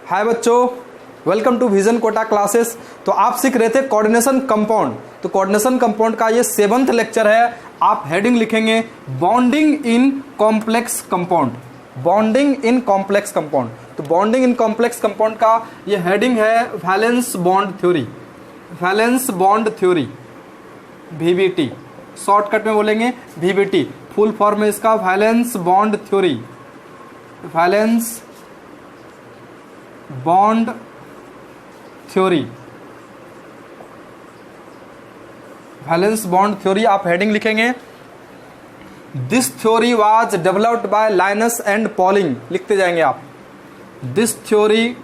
हाय बच्चों, welcome to vision Kota classes. तो आप सीख रहे थे कोऑर्डिनेशन कंपाउंड। तो कोऑर्डिनेशन कंपाउंड का ये 7th लेक्चर है। आप हेडिंग लिखेंगे bonding in complex compound. Bonding in complex compound. तो बॉन्डिंग इन कॉम्प्लेक्स कंपाउंड का ये हेडिंग है valence bond theory. Valence bond theory VBT, shortcut में बोलेंगे VBT। फुल फॉर्म है इसका valence bond theory. Valence bond theory, valence bond theory. आप heading लिखेंगे this theory was developed by Linus and Pauling. लिखते जाएंगे आप this theory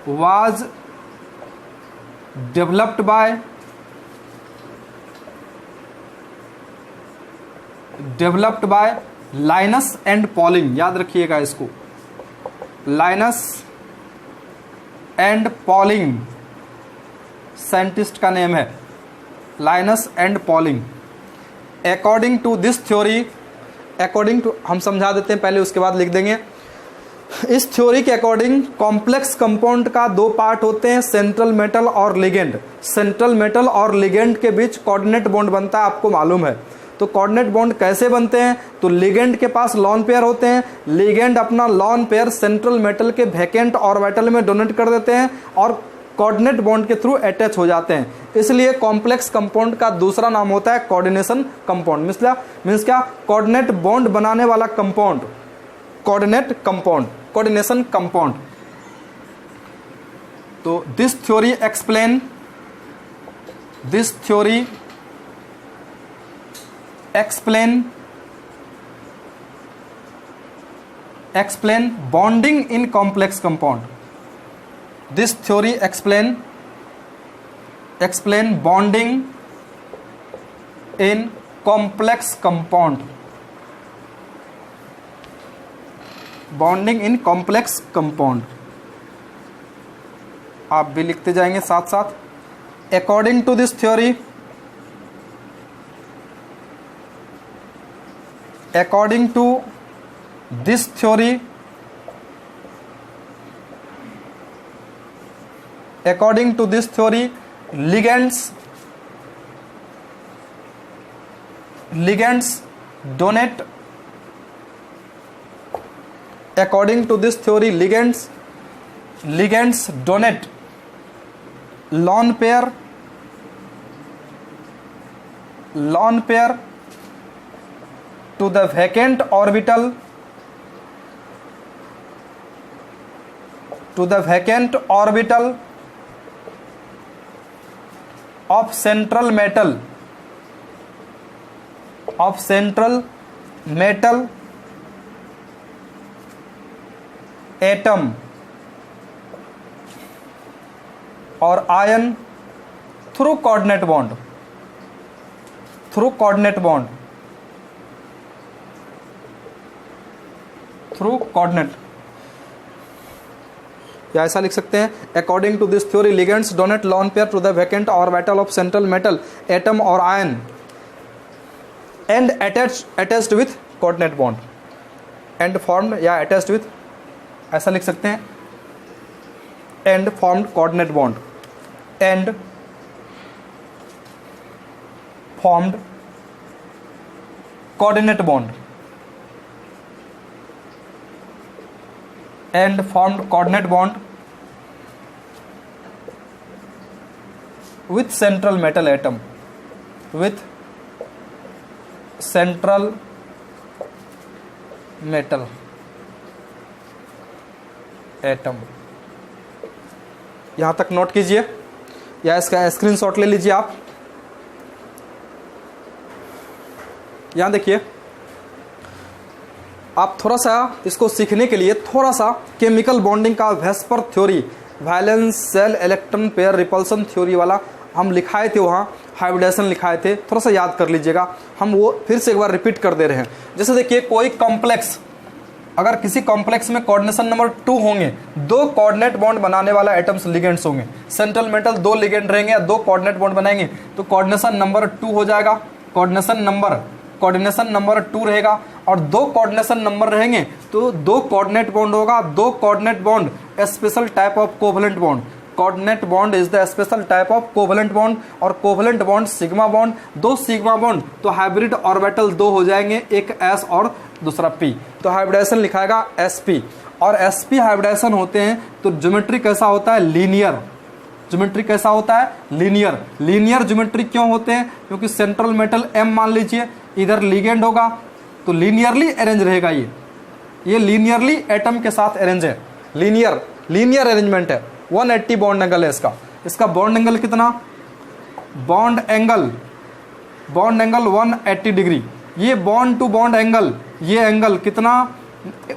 was developed by Linus and Pauling. याद रखिएगा इसको, लाइनस एंड पॉलिंग साइंटिस्ट का नेम है, Linus and Pauling. According to this theory, according to हम समझा देते हैं पहले, उसके बाद लिख देंगे। इस थ्योरी के अकॉर्डिंग कॉम्प्लेक्स कंपाउंड का 2 पार्ट होते हैं, सेंट्रल मेटल और लिगेंड। सेंट्रल मेटल और लिगेंड के बीच कोऑर्डिनेट बॉन्ड बनता है, आपको मालूम है। तो कोऑर्डिनेट बॉन्ड कैसे बनते हैं? तो लिगेंड के पास लॉन पेयर होते हैं। लिगेंड अपना लॉन पेयर सेंट्रल मेटल के वैकेंट ऑर्बिटल में डोनेट कर देते हैं और कोऑर्डिनेट बॉन्ड के थ्रू अटैच हो जाते हैं। इसलिए कॉम्प्लेक्स कंपाउंड का दूसरा नाम होता है कोऑर्डिनेशन कंपाउंड। मींस क्या? कोऑर्डिनेट बॉन्ड बनाने वाला compound, coordinate compound, coordination compound. तो this theory explain bonding in complex compound. This theory explain bonding in complex compound. Bonding in complex compound आप भी लिखते जाएंगे साथ साथ। According to this theory, according to this theory, ligands donate, according to this theory ligands donate lone pair to the vacant orbital of central metal atom और ion through coordinate bond, या ऐसा लिख सकते हैं according to this theory ligands donate lone pair to the vacant orbital of central metal atom और ion and attached with coordinate bond and formed, या attached with, ऐसा लिख सकते हैं and formed coordinate bond, and formed coordinate bond, and formed coordinate bond with central metal atom, with central metal atom। यहां तक note कीजिए या इसका स्क्रीनशॉट ले लीजिए आप। यहां देखिए, आप थोड़ा सा इसको सीखने के लिए थोड़ा सा केमिकल बॉन्डिंग का VSEPR theory, valence shell electron pair repulsion theory वाला हम लिखाए थे, वहाँ हाइब्रिडेशन लिखाए थे, थोड़ा सा याद कर लीजिएगा। हम वो फिर से एक बार रिपीट कर दे रहे हैं। जैसे देखिए, कोई कॉम्प्लेक्स, अगर किसी कॉम्प्लेक्स में कोऑर्डिनेशन नंबर 2 होंगे, 2 कोऑर्डिनेट बॉन्ड बनाने वाला एटम्स लिगेंड्स होंगे, सेंट्रल मेटल 2 लिगेंड रहेंगे, 2 कोऑर्डिनेट बॉन्ड बनाएंगे, तो कोऑर्डिनेशन नंबर 2 हो जाएगा। कोऑर्डिनेशन नंबर कोऑर्डिनेशन नंबर 2 रहेगा, और 2 कोऑर्डिनेशन नंबर रहेंगे तो 2 कोऑर्डिनेट बॉन्ड होगा। 2 coordinate bond special type of covalent bond, coordinate bond is the special type of covalent bond, और covalent bond sigma bond, 2 sigma bond तो hybrid orbital 2 हो जाएंगे, एक s और दूसरा p, तो हाइब्रिडाइजेशन लिखाएगा sp। और sp हाइब्रिडाइजेशन होते हैं तो ज्योमेट्री कैसा होता है, लीनियर। ज्योमेट्री कैसा होता है, लीनियर। लीनियर ज्योमेट्री क्यों होते हैं, क्योंकि सेंट्रल मेटल m मान लीजिए, इधर लिगेंड होगा तो लीनियरली अरेंज रहेगा। ये लीनियरली एटम के साथ अरेंज है, लीनियर अरेंजमेंट है। 180 बॉन्ड एंगल है इसका बॉन्ड एंगल कितना, बॉन्ड एंगल 180 डिग्री। ये बॉन्ड टू बॉन्ड एंगल, ये एंगल कितना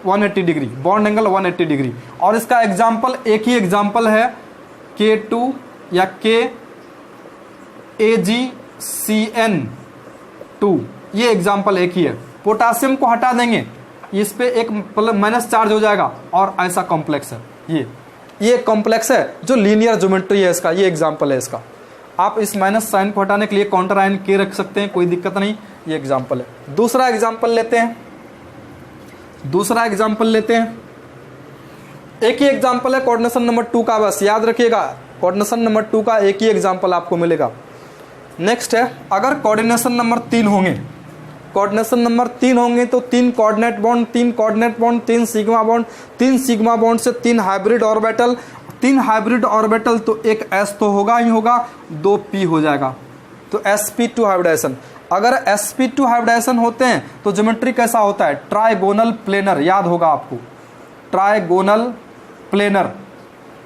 180 डिग्री, बॉन्ड एंगल 180 डिग्री। और इसका एग्जाम्पल, एक ही एग्जाम्पल है K2 या KAgCN2, ये एग्जाम्पल एक ही है। पोटासियम को हटा देंगे, इस पे एक माइनस चार्ज हो जाएगा, और ऐसा कॉम्प्लेक्स है। ये कॉम्प्लेक्स है जो लीनियर ज्योमेट्री है इसका, ये एग्जाम्पल है इसका। आप इस माइनस साइन को हटाने के लिए काउंटर आयन के रख सकते हैं, कोई दिक्कत नहीं, ये एग्जाम्पल है। दूसरा एग्जाम्पल लेते हैं, एक ही एग्जाम्पल है कोऑर्डिनेशन नंबर 2 का, बस याद रखिएगा कोऑर्डिनेशन नंबर 2 का एक ही एग्जाम्पल आपको मिलेगा। नेक्स्ट है, अगर कोऑर्डिनेशन नंबर 3 होंगे, कोऑर्डिनेशन नंबर 3 होंगे तो 3 coordinate bond, 3 coordinate bond, 3 sigma bond, 3 sigma bond से 3 हाइब्रिड ऑर्बिटल, 3 हाइब्रिड ऑर्बिटल तो एक s तो होगा ही होगा, 2 p हो जाएगा, तो sp2 हाइब्रिडाइजेशन। अगर sp2 हाइब्रिडाइजेशन होते हैं तो ज्योमेट्री कैसा होता है, ट्राइगोनल प्लेनर, याद होगा आपको, ट्राइगोनल प्लेनर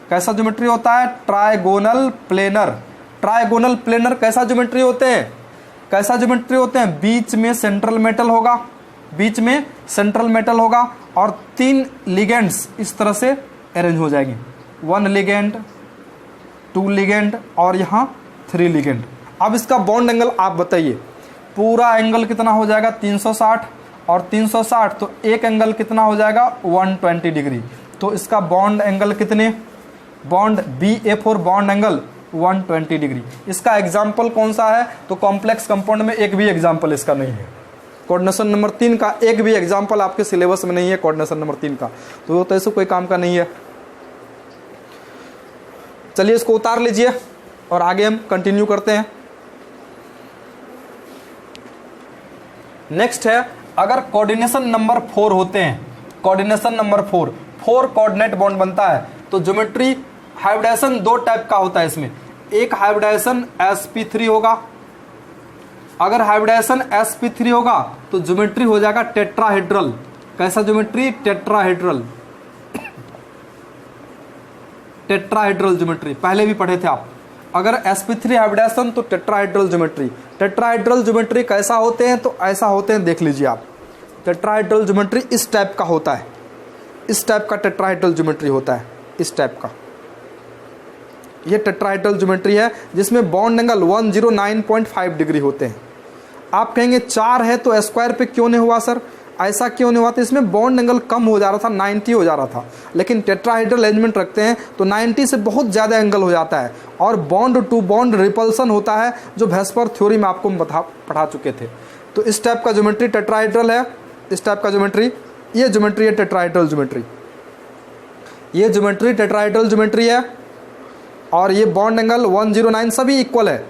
कैसा ज्योमेट्री होता है, ट्राइगोनल प्लेनर। ट्राइगोनल प्लेनर कैसा ज्योमेट्री होते हैं, बीच में सेंट्रल मेटल होगा, और 3 लिगेंड्स इस तरह से अरेंज हो जाएंगे, 1 लिगेंड, 2 लिगेंड और यहाँ 3 लिगेंड। अब इसका बॉन्ड एंगल आप बताइए, पूरा एंगल कितना हो जाएगा 360, और 360 तो एक एंगल कितना हो जाएगा 120 डिग्री। तो इसका बॉन्ड एंगल कितने, bond BA4 bond angle 120 degree. इसका एग्जाम्पल कौन सा है, तो कॉम्प्लेक्स कंपाउंड में एक भी एग्जाम्पल इसका नहीं है। कोऑर्डिनेशन नंबर 3 का एक भी एग्जाम्पल आपके सिलेबस में नहीं है, कोऑर्डिनेशन नंबर 3 का, तो वो तो ऐसे कोई काम का नहीं है। चलिए इसको उतार लीजिए और आगे हम कंटिन्यू करते हैं। नेक्स्ट है, अगर कोऑर्डिनेशन नंबर 4 होते हैं, कोऑर्डिनेशन नंबर 4 कोऑर्डिनेट बॉन्ड बनता है, तो ज्योमेट्री हाइब्रिडाइजेशन 2 टाइप का होता है इसमें। एक हाइब्रिडाइजेशन sp3 होगा, अगर हाइब्रिडाइजेशन sp3 होगा तो ज्योमेट्री हो जाएगा टेट्राहेड्रल। कैसा ज्योमेट्री, टेट्राहेड्रल ज्योमेट्री, पहले भी पढ़े थे आप। अगर sp3 हाइब्रिडाइजेशन तो टेट्राहेड्रल ज्योमेट्री कैसा होते हैं, तो ऐसा होते हैं, देख लीजिए आप। टेट्राहेड्रल ज्योमेट्री इस टाइप का होता है, इस टाइप का टेट्राहेड्रल ज्योमेट्री होता है, इस टाइप का। ये टेट्राहेड्रल ज्योमेट्री है जिसमें बॉन्ड एंगल 109.5 डिग्री होते हैं। आप कहेंगे 4 है तो स्क्वायर पे क्यों नहीं हुआ सर, ऐसा क्यों नहीं हुआ, तो इसमें बॉन्ड एंगल कम हो जा रहा था, 90 हो जा रहा था, लेकिन टेट्राहेड्रल अरेंजमेंट रखते हैं तो 90 से बहुत ज़्यादा एंगल हो जाता है, और बॉन्ड टू बॉन्ड रिपल्सन होता है, जो वेस्पर थ्योरी में आपको पढ़ा चुके थे। तो इस टाइप का ज्योमेट्री टेट्राहेड्रल है, इस टाइप का ज्योमेट्री, ये ज्योमेट्री है टेट्राहेड्रल ज्योमेट्री, ये ज्योमेट्री टेट्राहेड्रल ज्योमेट्री है। और ये बॉन्ड एंगल 109 सभी इक्वल है,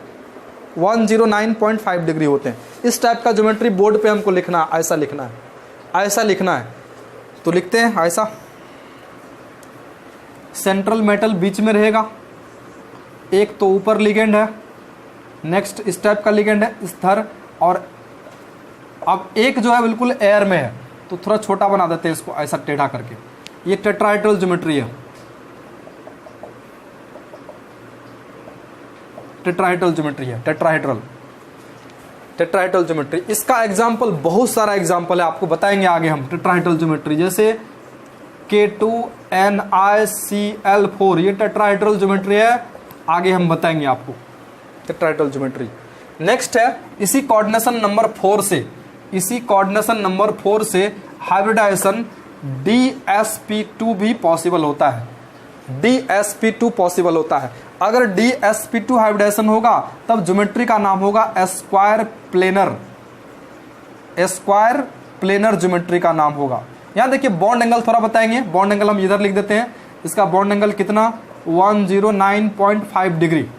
109.5 डिग्री होते हैं। इस टाइप का ज्योमेट्री बोर्ड पे हमको लिखना, ऐसा लिखना है, तो लिखते हैं ऐसा। सेंट्रल मेटल बीच में रहेगा, एक तो ऊपर लिगेंड है, नेक्स्ट इस टाइप का लिगेंड है इधर, और अब एक जो है बिल्कुल एयर में है, तो थोड़ा छोटा बना देते हैं इसको ऐसा टेढ़ा करके। ये टेट्राहेड्रल ज्योमेट्री है, टेट्राहेड्रल ज्योमेट्री। इसका एग्जाम्पल बहुत सारा एग्जाम्पल है, आपको बताएंगे आगे हम। टेट्राहेड्रल ज्योमेट्री जैसे K2NiCl4, ये टेट्राहेड्रल ज्योमेट्री है, आगे हम बताएंगे आपको टेट्राहेड्रल ज्योमेट्री। नेक्स्ट है, इसी कोऑर्डिनेशन नंबर 4 से हाइब्रिडाइजेशन DsP2 भी पॉसिबल होता है, DsP2 पॉसिबल होता है। अगर DsP2 हाइब्रिडाइजेशन होगा तब ज्योमेट्री का नाम होगा square planar, square planar geometry का नाम होगा। यहाँ देखिए बॉन्ड एंगल थोड़ा बताएंगे, बॉन्ड एंगल हम इधर लिख देते हैं। इसका बॉन्ड एंगल कितना 109.5 degree,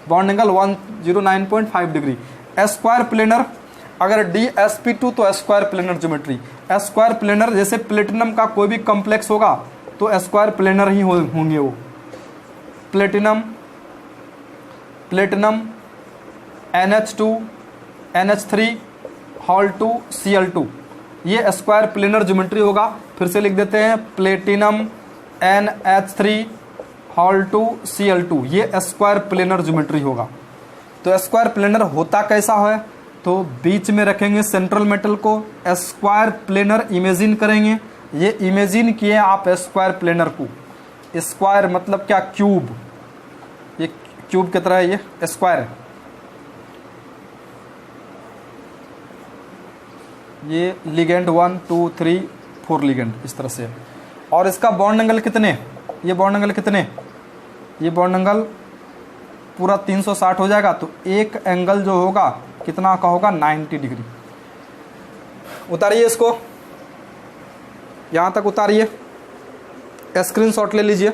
bond angle 109.5 degree. Square planar अगर DSP2 तो square planar geometry, square planar जैसे प्लेटिनम का कोई भी कॉम्प्लेक्स होगा तो स्क्वायर प्लेनर ही होंगे वो। Platinum NH2 NH3 hall 2 Cl2 ये स्क्वायर प्लेनर ज्योमेट्री होगा। फिर से लिख देते हैं प्लेटिनम NH3 हॉल 2 Cl2 ये स्क्वायर प्लेनर ज्योमेट्री होगा। तो स्क्वायर प्लेनर होता कैसा है, तो बीच में रखेंगे सेंट्रल मेटल को, स्क्वायर प्लेनर इमेजिन करेंगे। ये इमेजिन किए आप स्क्वायर प्लेनर को, स्क्वायर मतलब क्या क्यूब, ये क्यूब की तरह है, ये स्क्वायर है। ये लिगेंड 1 2 3 4 लिगेंड इस तरह से। और इसका बॉन्ड एंगल कितने, ये बॉन्ड एंगल कितने, ये बॉन्ड एंगल पूरा 360 हो जाएगा। तो एक एंगल जो होगा कितना का होगा 90 डिग्री। उतारिए इसको, यहाँ तक उतारिए, स्क्रीनशॉट ले लीजिए।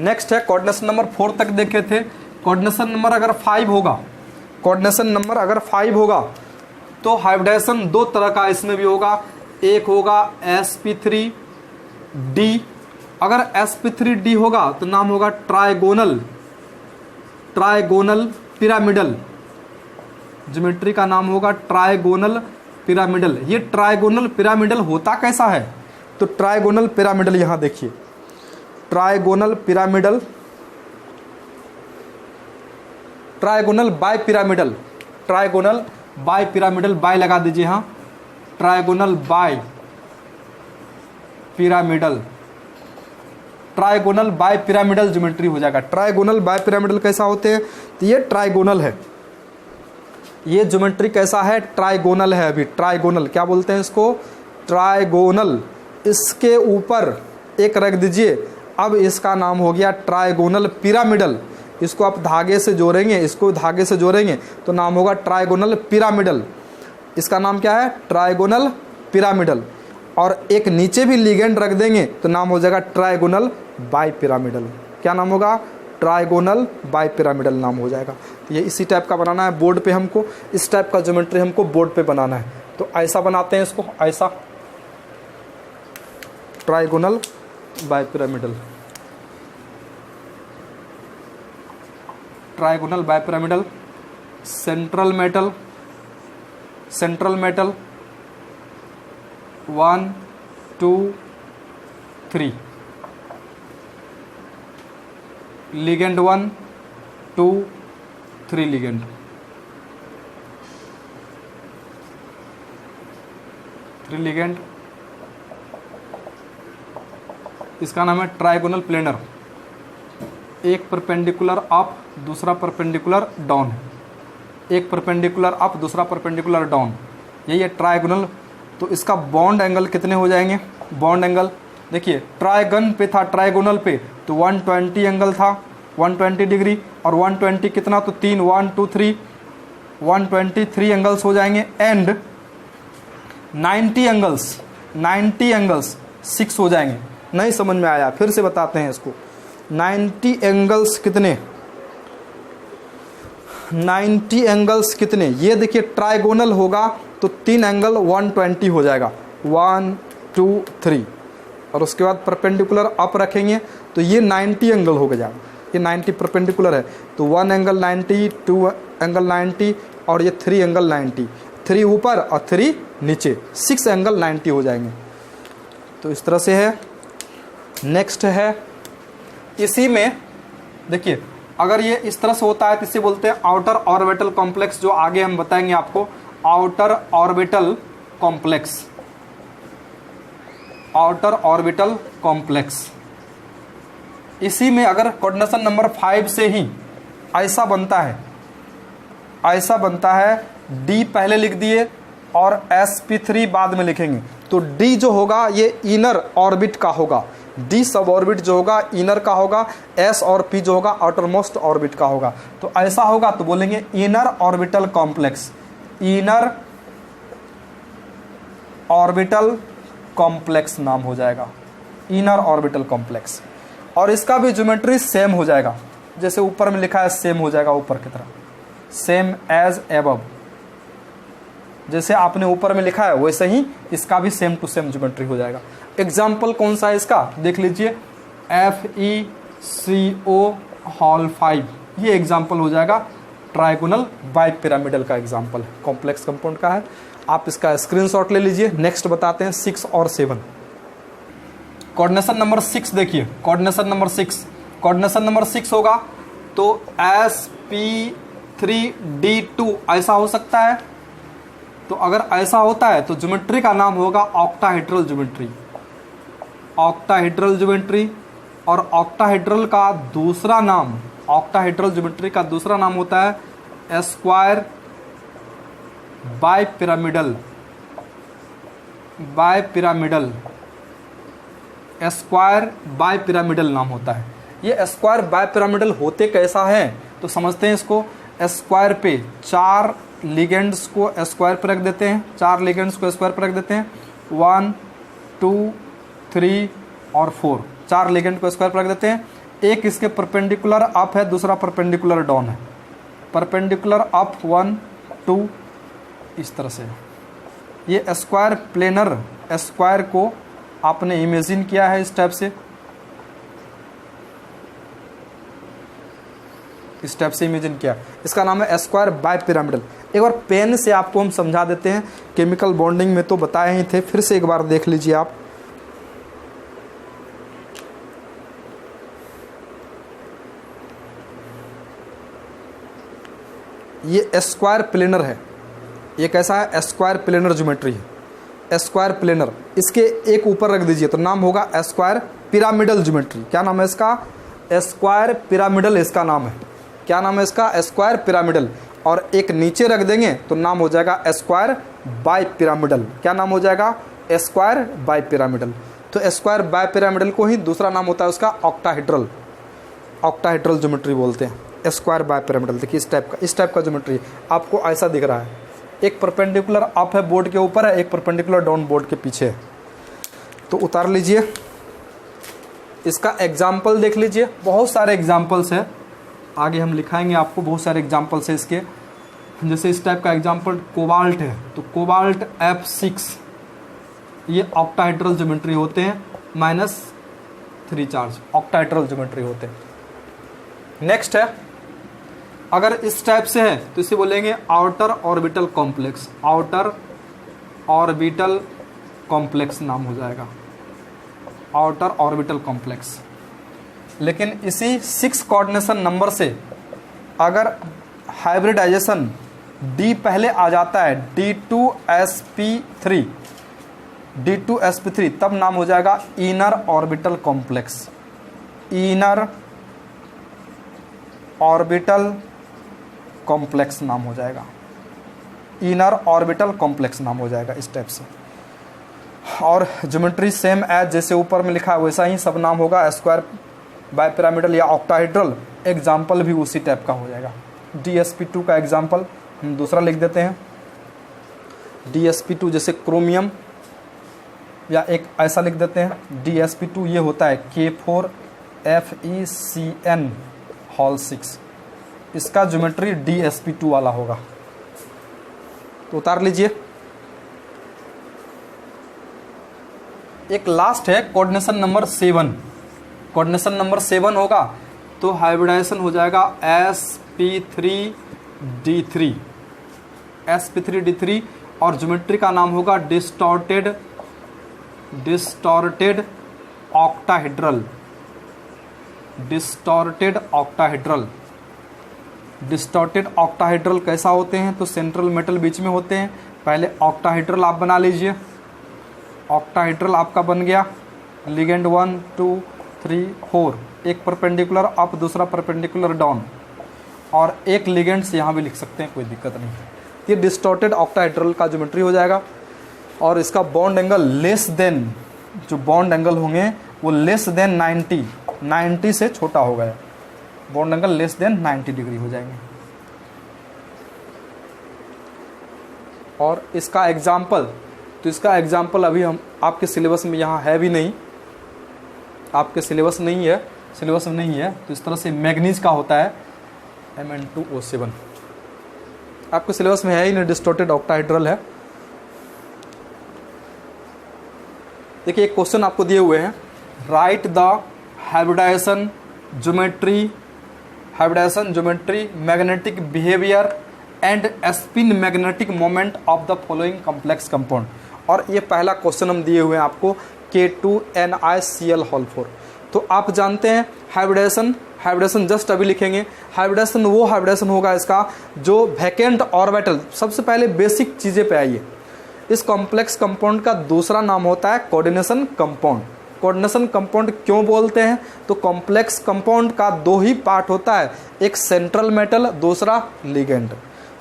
नेक्स्ट है कोऑर्डिनेशन नंबर 4 तक देखे थे। कोऑर्डिनेशन नंबर अगर 5 होगा, कोऑर्डिनेशन नंबर अगर 5 होगा तो हाइब्रिडाइजेशन दो तरह का इसमें भी होगा। एक होगा sp3d, अगर sp3d होगा तो नाम होगा ट्राइगोनल पिरामिडल ज्योमेट्री का नाम होगा ट्राइगोनल पिरामिडल। ये ट्राइगोनल पिरामिडल होता कैसा है, तो ट्राइगोनल पिरामिडल यहाँ देखिए, trigonal pyramidal, trigonal bipyramidal, trigonal bipyramidal, bi लगा दीजिए यहाँ, trigonal bipyramidal, trigonal bipyramidal geometry हो जाएगा। ट्राइगोनल बाय पिरामिडल कैसा होते हैं, तो ये ट्राइगोनल है, ये ज्योमेट्री कैसा है, ट्राइगोनल है। अभी ट्राइगोनल क्या बोलते हैं इसको, ट्राइगोनल। इसके ऊपर एक रख दीजिए, अब इसका नाम हो गया ट्राइगोनल पिरामिडल। इसको आप धागे से जोड़ेंगे, इसको धागे से जोड़ेंगे तो नाम होगा ट्राइगोनल पिरामिडल। इसका नाम क्या है, ट्राइगोनल पिरामिडल। और एक नीचे भी लिगेंड रख देंगे तो नाम हो जाएगा ट्राइगोनल बाय पिरामिडल। क्या नाम होगा, ट्राइगोनल बाय पिरामिडल नाम हो जाएगा। ये इसी टाइप का बनाना है बोर्ड पे, हमको इस टाइप का ज्योमेट्री हमको बोर्ड पे बनाना है। तो ऐसा बनाते हैं इसको, ऐसा trigonal bipyramidal, trigonal bipyramidal. Central metal 1 2 3, ligand 1 2 3 ligand, इसका नाम है ट्राइगोनल प्लेनर। एक परपेंडिकुलर अप दूसरा परपेंडिकुलर डाउन, एक परपेंडिकुलर अप दूसरा परपेंडिकुलर डाउन, यही है ट्राइगोनल। तो इसका बॉन्ड एंगल कितने हो जाएंगे, बॉन्ड एंगल देखिए, ट्राइगन पे था, ट्राइगोनल पे तो 120 एंगल था, 120 डिग्री, और 120 कितना, तो 3 1 2 3 123 एंगल्स हो जाएंगे। एंड 90 एंगल्स 6 हो जाएंगे। नहीं समझ में आया, फिर से बताते हैं इसको। 90 एंगल्स कितने, 90 एंगल्स कितने, ये देखिए ट्राइगोनल होगा तो 3 एंगल 120 हो जाएगा, 1 2 3, और उसके बाद परपेंडिकुलर अप रखेंगे तो ये 90 एंगल हो जाएगा। ये 90 परपेंडिकुलर है तो 1 एंगल 90, 2 एंगल 90, और ये 3 एंगल 90, 3 ऊपर और 3 नीचे, 6 एंगल 90 हो जाएंगे। तो इस तरह से है। नेक्स्ट है, इसी में देखिए अगर ये इस तरह से होता है तो इसे बोलते हैं आउटर ऑर्बिटल कॉम्प्लेक्स, जो आगे हम बताएंगे आपको। Outer orbital complex, outer orbital complex. इसी में अगर कोऑर्डिनेशन नंबर 5 से ही ऐसा बनता है, ऐसा बनता है, डी पहले लिख दिए और sp3 बाद में लिखेंगे, तो डी जो होगा ये इनर ऑर्बिट का होगा, डी सब ऑर्बिट जो होगा इनर का होगा, एस और पी जो होगा आउटर मोस्ट ऑर्बिट का होगा। तो ऐसा होगा तो बोलेंगे inner orbital complex, inner orbital complex नाम हो जाएगा, इनर ऑर्बिटल कॉम्प्लेक्स। और इसका भी ज्योमेट्री सेम हो जाएगा, जैसे ऊपर में लिखा है सेम हो जाएगा ऊपर की तरह, सेम एज एबव, जैसे आपने ऊपर में लिखा है वैसे ही इसका भी सेम टू सेम ज्योमेट्री हो जाएगा। एग्जाम्पल कौन सा है इसका देख लीजिए, FeCO हॉल 5, ये एग्जाम्पल हो जाएगा ट्राइगोनल बाइपिरामिडल का एग्जाम्पल है, कॉम्प्लेक्स कंपाउंड का है। आप इसका स्क्रीनशॉट ले लीजिए। नेक्स्ट बताते हैं 6 और 7। कोऑर्डिनेशन नंबर 6 देखिए, कोऑर्डिनेशन नंबर 6 होगा तो sp3d2 ऐसा हो सकता है। तो अगर ऐसा होता है तो ज्योमेट्री का नाम होगा ऑक्टाहेड्रल ज्योमेट्री, ऑक्टाहेड्रल ज्योमेट्री। और ऑक्टाहेड्रल का दूसरा नाम, ऑक्टाहेड्रल ज्योमेट्री का दूसरा नाम होता है square bipyramidal, bipyramidal, square bipyramidal नाम होता है। ये स्क्वायर बाइपिरामिडल होते कैसा है तो समझते हैं इसको। स्क्वायर पे 4 लिगेंड्स को स्क्वायर पर रख देते हैं, 4 लिगेंड्स को स्क्वायर पर रख देते हैं, 1 2 3 और 4, 4 लिगेंड को स्क्वायर पर रख देते हैं। एक इसके परपेंडिकुलर अप है, दूसरा परपेंडिकुलर डाउन है, परपेंडिकुलर अप 1 2 इस तरह से। ये स्क्वायर प्लेनर स्क्वायर को आपने इमेजिन किया है इस टाइप से, इस टाइप से इमेजिन किया, इसका नाम है स्क्वायर बाइपिरामिडल। एक बार पेन से आपको हम समझा देते हैं, केमिकल बॉन्डिंग में तो बताए ही थे, फिर से एक बार देख लीजिए आप। ये स्क्वायर प्लेनर है, ये कैसा है स्क्वायर प्लेनर ज्योमेट्री है, स्क्वायर प्लेनर। इसके एक ऊपर रख दीजिए तो नाम होगा स्क्वायर पिरामिडल ज्योमेट्री। क्या नाम है इसका? स्क्वायर पिरामिडल इसका नाम है। क्या नाम है इसका? Square pyramidal. और एक नीचे रख देंगे तो नाम हो जाएगा स्क्वायर बाई पिरामिडल। क्या नाम हो जाएगा? Square bi pyramidal. तो स्क्वायर बाई पिरामिडल को ही दूसरा नाम होता है उसका ऑक्टाहेड्रल, ऑक्टाहेड्रल ज्योमेट्री बोलते हैं, स्क्वायर बाय पिरामिडल। देखिए इस टाइप का ज्योमेट्री आपको ऐसा दिख रहा है, एक परपेंडिकुलर अप है बोर्ड के ऊपर है, एक परपेंडिकुलर डाउन बोर्ड के पीछे है। तो उतार लीजिए, इसका एग्जाम्पल देख लीजिए, बहुत सारे एग्जाम्पल्स है, आगे हम लिखाएंगे आपको, बहुत सारे एग्जाम्पल्स है इसके। जैसे इस टाइप का एग्जाम्पल कोबाल्ट है, तो कोबाल्ट F6, ये ऑक्टाहेड्रल ज्योमेट्री होते हैं, -3 चार्ज ऑक्टाहेड्रल ज्योमेट्री होते हैं। नेक्स्ट है, अगर इस टाइप से है तो इसे बोलेंगे outer orbital complex, outer orbital complex नाम हो जाएगा, आउटर ऑर्बिटल कॉम्प्लेक्स। लेकिन इसी 6 कोऑर्डिनेशन नंबर से अगर हाइब्रिडाइजेशन D पहले आ जाता है, D2sp3, D2sp3, तब नाम हो जाएगा inner orbital complex, inner orbital complex नाम हो जाएगा, इनर ऑर्बिटल कॉम्प्लेक्स नाम हो जाएगा इस टाइप से। और ज्योमेट्री सेम एज जैसे ऊपर में लिखा है वैसा ही सब नाम होगा, स्क्वायर बाइपिरामिडल या ऑक्टाहेड्रल। एग्जाम्पल भी उसी टाइप का हो जाएगा। DsP2 का एग्जाम्पल हम दूसरा लिख देते हैं, DsP2 जैसे क्रोमियम, या एक ऐसा लिख देते हैं DsP2, ये होता है K4FeCN हॉल 6, इसका ज्योमेट्री DsP2 वाला होगा। तो उतार लीजिए। एक लास्ट है कोऑर्डिनेशन नंबर 7, कोऑर्डिनेशन नंबर 7 होगा तो हाइब्रिडाइजेशन हो जाएगा sp3d3, sp3d3, और ज्योमेट्री का नाम होगा distorted octahedral, distorted octahedral. Distorted octahedral कैसा होते हैं? तो सेंट्रल मेटल बीच में होते हैं। पहले ऑक्टाहेड्रल आप बना लीजिए, ऑक्टाहेड्रल आपका बन गया, लिगेंड 1 2 3 4, एक परपेंडिकुलर अप दूसरा परपेंडिकुलर डाउन, और एक लिगेंड्स यहाँ भी लिख सकते हैं, कोई दिक्कत नहीं। ये डिस्टॉर्टेड ऑक्टाहेड्रल का ज्योमेट्री हो जाएगा। और इसका बॉन्ड एंगल लेस देन, जो बॉन्ड एंगल होंगे वो लेस देन 90 से छोटा हो गया, bond angle less than 90 degree हो जाएंगे। और इसका एग्जाम्पल, तो इसका एग्जाम्पल अभी हम आपके सिलेबस में यहाँ है भी नहीं, आपके सिलेबस में नहीं है। तो इस तरह से मैग्नीज का होता है Mn2O7, आपके सिलेबस में है ही नहीं, डिस्टोर्टेड ऑक्टाहेड्रल है। देखिए एक क्वेश्चन आपको दिए हुए हैं, write the hybridization geometry magnetic behaviour and spin magnetic moment of the following complex compound. और ये पहला क्वेश्चन हम दिए हुए हैं आपको K2NiCl4। तो आप जानते हैं हाइब्रिडेशन जस्ट अभी लिखेंगे। हाइब्रिडेशन वो हाइब्रिडेशन होगा इसका जो वैकेंट ऑर्बिटल, सबसे पहले बेसिक चीज़ें पे आइए। इस कॉम्प्लेक्स कंपाउंड का दूसरा नाम होता है कोऑर्डिनेशन कंपाउंड। कोऑर्डिनेशन कंपाउंड क्यों बोलते हैं? तो कॉम्प्लेक्स कंपाउंड का दो ही पार्ट होता है, एक सेंट्रल मेटल, दूसरा लिगेंड।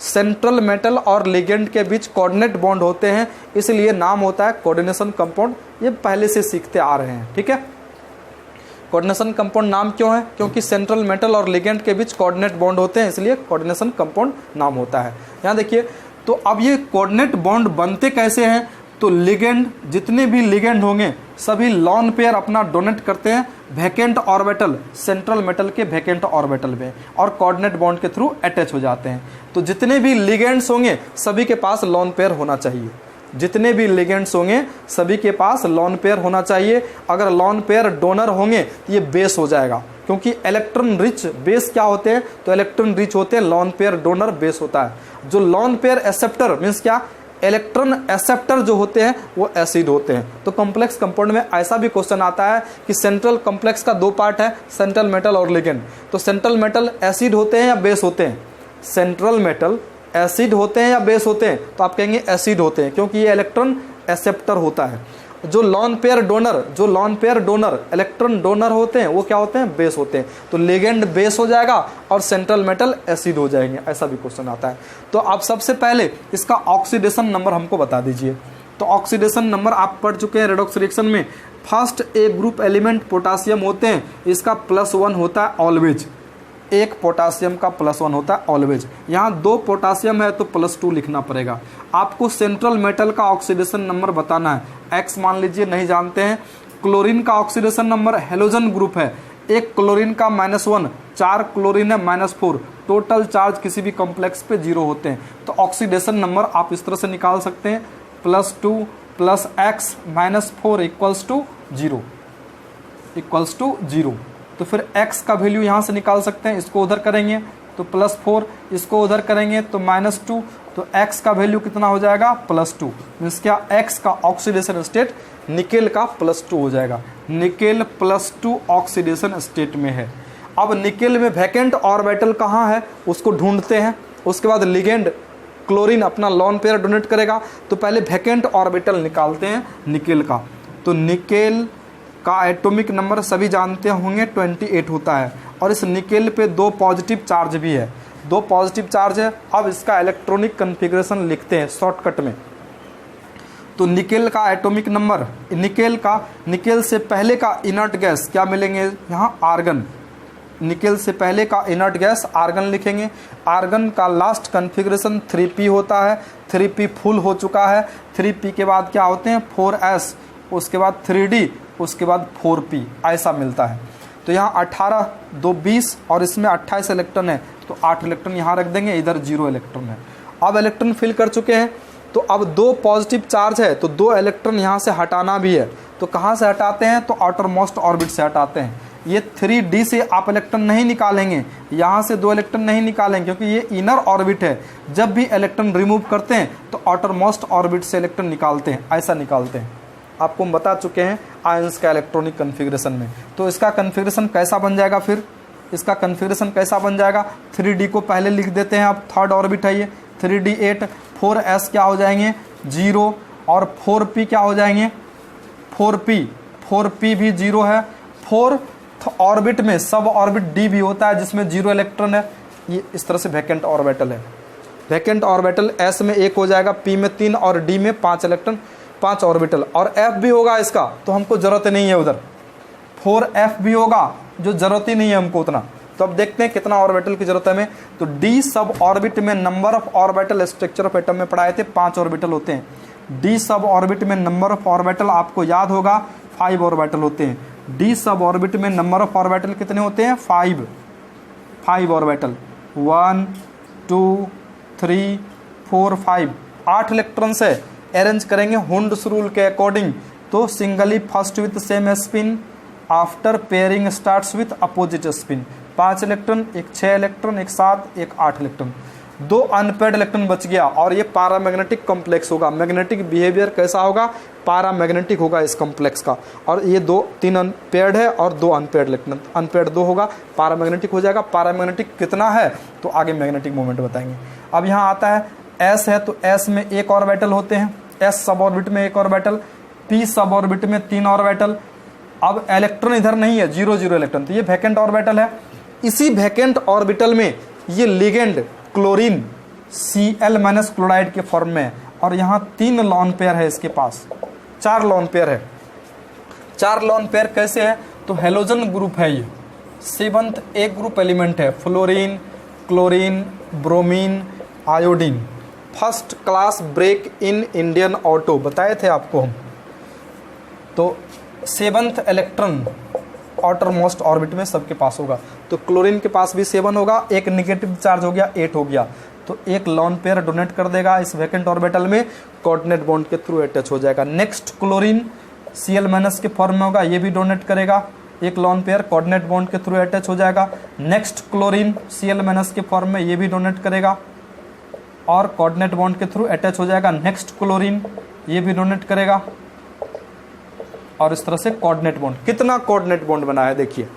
सेंट्रल मेटल और लिगेंड के बीच कोऑर्डिनेट बॉन्ड होते हैं, इसलिए नाम होता है कोऑर्डिनेशन कंपाउंड। ये पहले से सीखते आ रहे हैं, ठीक है। कोऑर्डिनेशन कंपाउंड नाम क्यों है? क्योंकि सेंट्रल मेटल और लिगेंड के बीच कोऑर्डिनेट बॉन्ड होते हैं, इसलिए कोऑर्डिनेशन कंपाउंड नाम होता है। यहाँ देखिए, तो अब ये कोऑर्डिनेट बॉन्ड बनते कैसे हैं? तो लिगेंड, जितने भी लिगेंड होंगे सभी लॉन पेयर अपना डोनेट करते हैं वैकेंट ऑर्बिटल, सेंट्रल मेटल के वैकेंट ऑर्बिटल में, और कोऑर्डिनेट बॉन्ड के थ्रू अटैच हो जाते हैं। तो जितने भी लिगेंड्स होंगे सभी के पास लॉन पेयर होना चाहिए। जितने भी लिगेंड्स होंगे सभी के पास लॉन पेयर होना चाहिए। अगर लॉन पेयर डोनर होंगे तो ये बेस हो जाएगा, क्योंकि इलेक्ट्रॉन रिच बेस क्या होते हैं? तो इलेक्ट्रॉन रिच होते हैं, लॉन पेयर डोनर बेस होता है। जो लॉन पेयर एक्सेप्टर मीन्स क्या? इलेक्ट्रॉन एक्सेप्टर जो होते हैं वो एसिड होते हैं। तो कॉम्प्लेक्स कंपाउंड में ऐसा भी क्वेश्चन आता है कि सेंट्रल कॉम्प्लेक्स का दो पार्ट है, सेंट्रल मेटल और लिगेंड। तो सेंट्रल मेटल एसिड होते हैं या बेस होते हैं? सेंट्रल मेटल एसिड होते हैं या बेस होते हैं? तो आप कहेंगे एसिड होते हैं, क्योंकि ये इलेक्ट्रॉन एक्सेप्टर होता है। जो lone pair donor electron donor होते हैं वो क्या होते हैं? बेस होते हैं। तो लिगेंड बेस हो जाएगा और सेंट्रल मेटल एसिड हो जाएंगे, ऐसा भी क्वेश्चन आता है। तो आप सबसे पहले इसका ऑक्सीडेशन नंबर हमको बता दीजिए। तो ऑक्सीडेशन नंबर आप पढ़ चुके हैं रेडॉक्स रिएक्शन में। First A group element potassium होते हैं, इसका +1 होता है ऑलवेज। एक पोटासियम का +1 होता है ऑलवेज। यहाँ 2 पोटासियम है तो +2 लिखना पड़ेगा। आपको सेंट्रल मेटल का ऑक्सीडेशन नंबर बताना है। एक्स मान लीजिए नहीं जानते हैं। क्लोरीन का ऑक्सीडेशन नंबर, हेलोजन ग्रुप है, एक क्लोरीन का -1, 4 क्लोरीन है -4। टोटल चार्ज किसी भी कॉम्प्लेक्स पे 0 होते हैं। तो ऑक्सीडेशन नंबर आप इस तरह से निकाल सकते हैं, +2 + x - 4 = 0। तो फिर x का वैल्यू यहाँ से निकाल सकते हैं, इसको उधर करेंगे तो +4, इसको उधर करेंगे तो -2। तो x का वैल्यू कितना हो जाएगा? +2। मीन्स क्या? x का ऑक्सीडेशन स्टेट निकेल का +2 हो जाएगा। निकेल +2 ऑक्सीडेशन स्टेट में है। अब निकेल में वैकेंट ऑर्बिटल कहाँ है उसको ढूंढते हैं। उसके बाद लिगेंड क्लोरीन अपना लॉन पेयर डोनेट करेगा, तो पहले वैकेंट ऑर्बिटल निकालते हैं निकेल का। तो निकेल का एटॉमिक नंबर सभी जानते होंगे 28 होता है, और इस निकेल पे 2 पॉजिटिव चार्ज भी है, 2 पॉजिटिव चार्ज है। अब इसका इलेक्ट्रॉनिक कन्फिग्रेशन लिखते हैं शॉर्टकट में। तो निकेल का एटॉमिक नंबर, निकेल से पहले का इनर्ट गैस क्या मिलेंगे? यहाँ आर्गन। निकेल से पहले का इनर्ट गैस आर्गन लिखेंगे। आर्गन का लास्ट कन्फिग्रेशन 3p होता है, 3p फुल हो चुका है। 3p के बाद क्या होते हैं? 4s, उसके बाद 3d, उसके बाद 4p, ऐसा मिलता है। तो यहाँ 18 2 20 और इसमें 28 इलेक्ट्रॉन है, तो 8 इलेक्ट्रॉन यहाँ रख देंगे, इधर 0 इलेक्ट्रॉन है। अब इलेक्ट्रॉन फिल कर चुके हैं, तो अब 2 पॉजिटिव चार्ज है, तो 2 इलेक्ट्रॉन यहाँ से हटाना भी है। तो कहाँ से हटाते हैं? तो आउटर मोस्ट ऑर्बिट से हटाते हैं। ये 3d से आप इलेक्ट्रॉन नहीं निकालेंगे, यहाँ से 2 इलेक्ट्रॉन नहीं निकालेंगे, क्योंकि ये इनर ऑर्बिट है। जब भी इलेक्ट्रॉन रिमूव करते हैं तो आउटर मोस्ट ऑर्बिट से इलेक्ट्रॉन निकालते हैं, ऐसा निकालते हैं। आपको हम बता चुके हैं आयंस का इलेक्ट्रॉनिक कन्फिग्रेशन में। तो इसका कन्फिग्रेशन कैसा बन जाएगा? फिर इसका कन्फिग्रेशन कैसा बन जाएगा? 3d को पहले लिख देते हैं, अब थर्ड ऑर्बिट है ये 3d8, 4s क्या हो जाएंगे? 0, और 4p क्या हो जाएंगे? 4p भी 0 है। 4th ऑर्बिट में सब ऑर्बिट d भी होता है, जिसमें 0 इलेक्ट्रॉन है। ये इस तरह से वैकेंट ऑर्बिटल है। वैकेंट ऑर्बिटल s में 1 हो जाएगा, p में 3 और d में 5 इलेक्ट्रॉन, 5 ऑर्बिटल। और f भी होगा इसका, तो हमको ज़रूरत नहीं है उधर। 4f भी होगा, जो ज़रूरत ही नहीं है हमको उतना। तो अब देखते हैं कितना ऑर्बिटल की जरूरत है हमें। तो d सब ऑर्बिट में number of orbital structure of atom में पढ़ाए थे, 5 ऑर्बिटल होते हैं। डी सब ऑर्बिट में नंबर ऑफ ऑर्बिटल आपको याद होगा 5 ऑर्बिटल होते हैं। डी सब ऑर्बिट में नंबर ऑफ ऑर्बिटल कितने होते हैं? 5 ऑर्बिटल, 1 2 3 4 5, 8 इलेक्ट्रॉन्स है। अरेंज करेंगे हुंड्स रूल के अकॉर्डिंग तो singly first with same spin, after pairing starts with opposite spin. 5 electron, एक 6 इलेक्ट्रॉन, एक 7, एक 8 इलेक्ट्रॉन, 2 अनपेड इलेक्ट्रॉन बच गया और ये पारामैग्नेटिक कॉम्प्लेक्स होगा। मैग्नेटिक बिहेवियर कैसा होगा? पारामैग्नेटिक होगा इस कॉम्प्लेक्स का। और ये 3 अनपेड है और 2 अनपेड इलेक्ट्रॉन, अनपेड 2 होगा, पारामैग्नेटिक हो जाएगा। पारामैग्नेटिक कितना है तो आगे मैग्नेटिक मोमेंट बताएंगे। अब यहाँ आता है एस है तो एस में 1 ऑर्बिटल होते हैं, एस सब ऑर्बिट में 1 ऑर्बिटल, पी सब ऑर्बिट में 3 ऑर्बिटल। अब इलेक्ट्रॉन इधर नहीं है, 0 0 इलेक्ट्रॉन, तो ये वैकेंट ऑर्बिटल है। इसी वैकेंट ऑर्बिटल में ये लिगेंड क्लोरीन Cl- क्लोराइड के फॉर्म में है और यहाँ 3 लॉन पेयर है इसके पास, 4 लॉन पेयर है। 4 लॉन पेयर कैसे है तो हेलोजन ग्रुप है ये, 7th ए ग्रुप एलिमेंट है, fluorine, chlorine, bromine, iodine. First class break in Indian auto बताए थे आपको हम। तो 7th electron outer most orbit में सबके पास होगा। तो क्लोरीन के पास भी 7 होगा, एक निगेटिव चार्ज हो गया, 8 हो गया, तो एक लॉन पेयर डोनेट कर देगा इस वैकेंट ऑर्बिटल में, कोऑर्डिनेट बॉन्ड के थ्रू अटैच हो जाएगा। नेक्स्ट क्लोरीन Cl- के फॉर्म में होगा, ये भी डोनेट करेगा, एक लॉन पेयर कोऑर्डिनेट बॉन्ड के थ्रू अटैच हो जाएगा। नेक्स्ट क्लोरीन Cl- के फॉर्म में ये भी डोनेट करेगा और कोऑर्डिनेट बॉन्ड के थ्रू अटैच हो जाएगा। नेक्स्ट क्लोरीन ये भी डोनेट करेगा और इस तरह से कोऑर्डिनेट बॉन्ड। कितना कोऑर्डिनेट बॉन्ड बना है देखिए,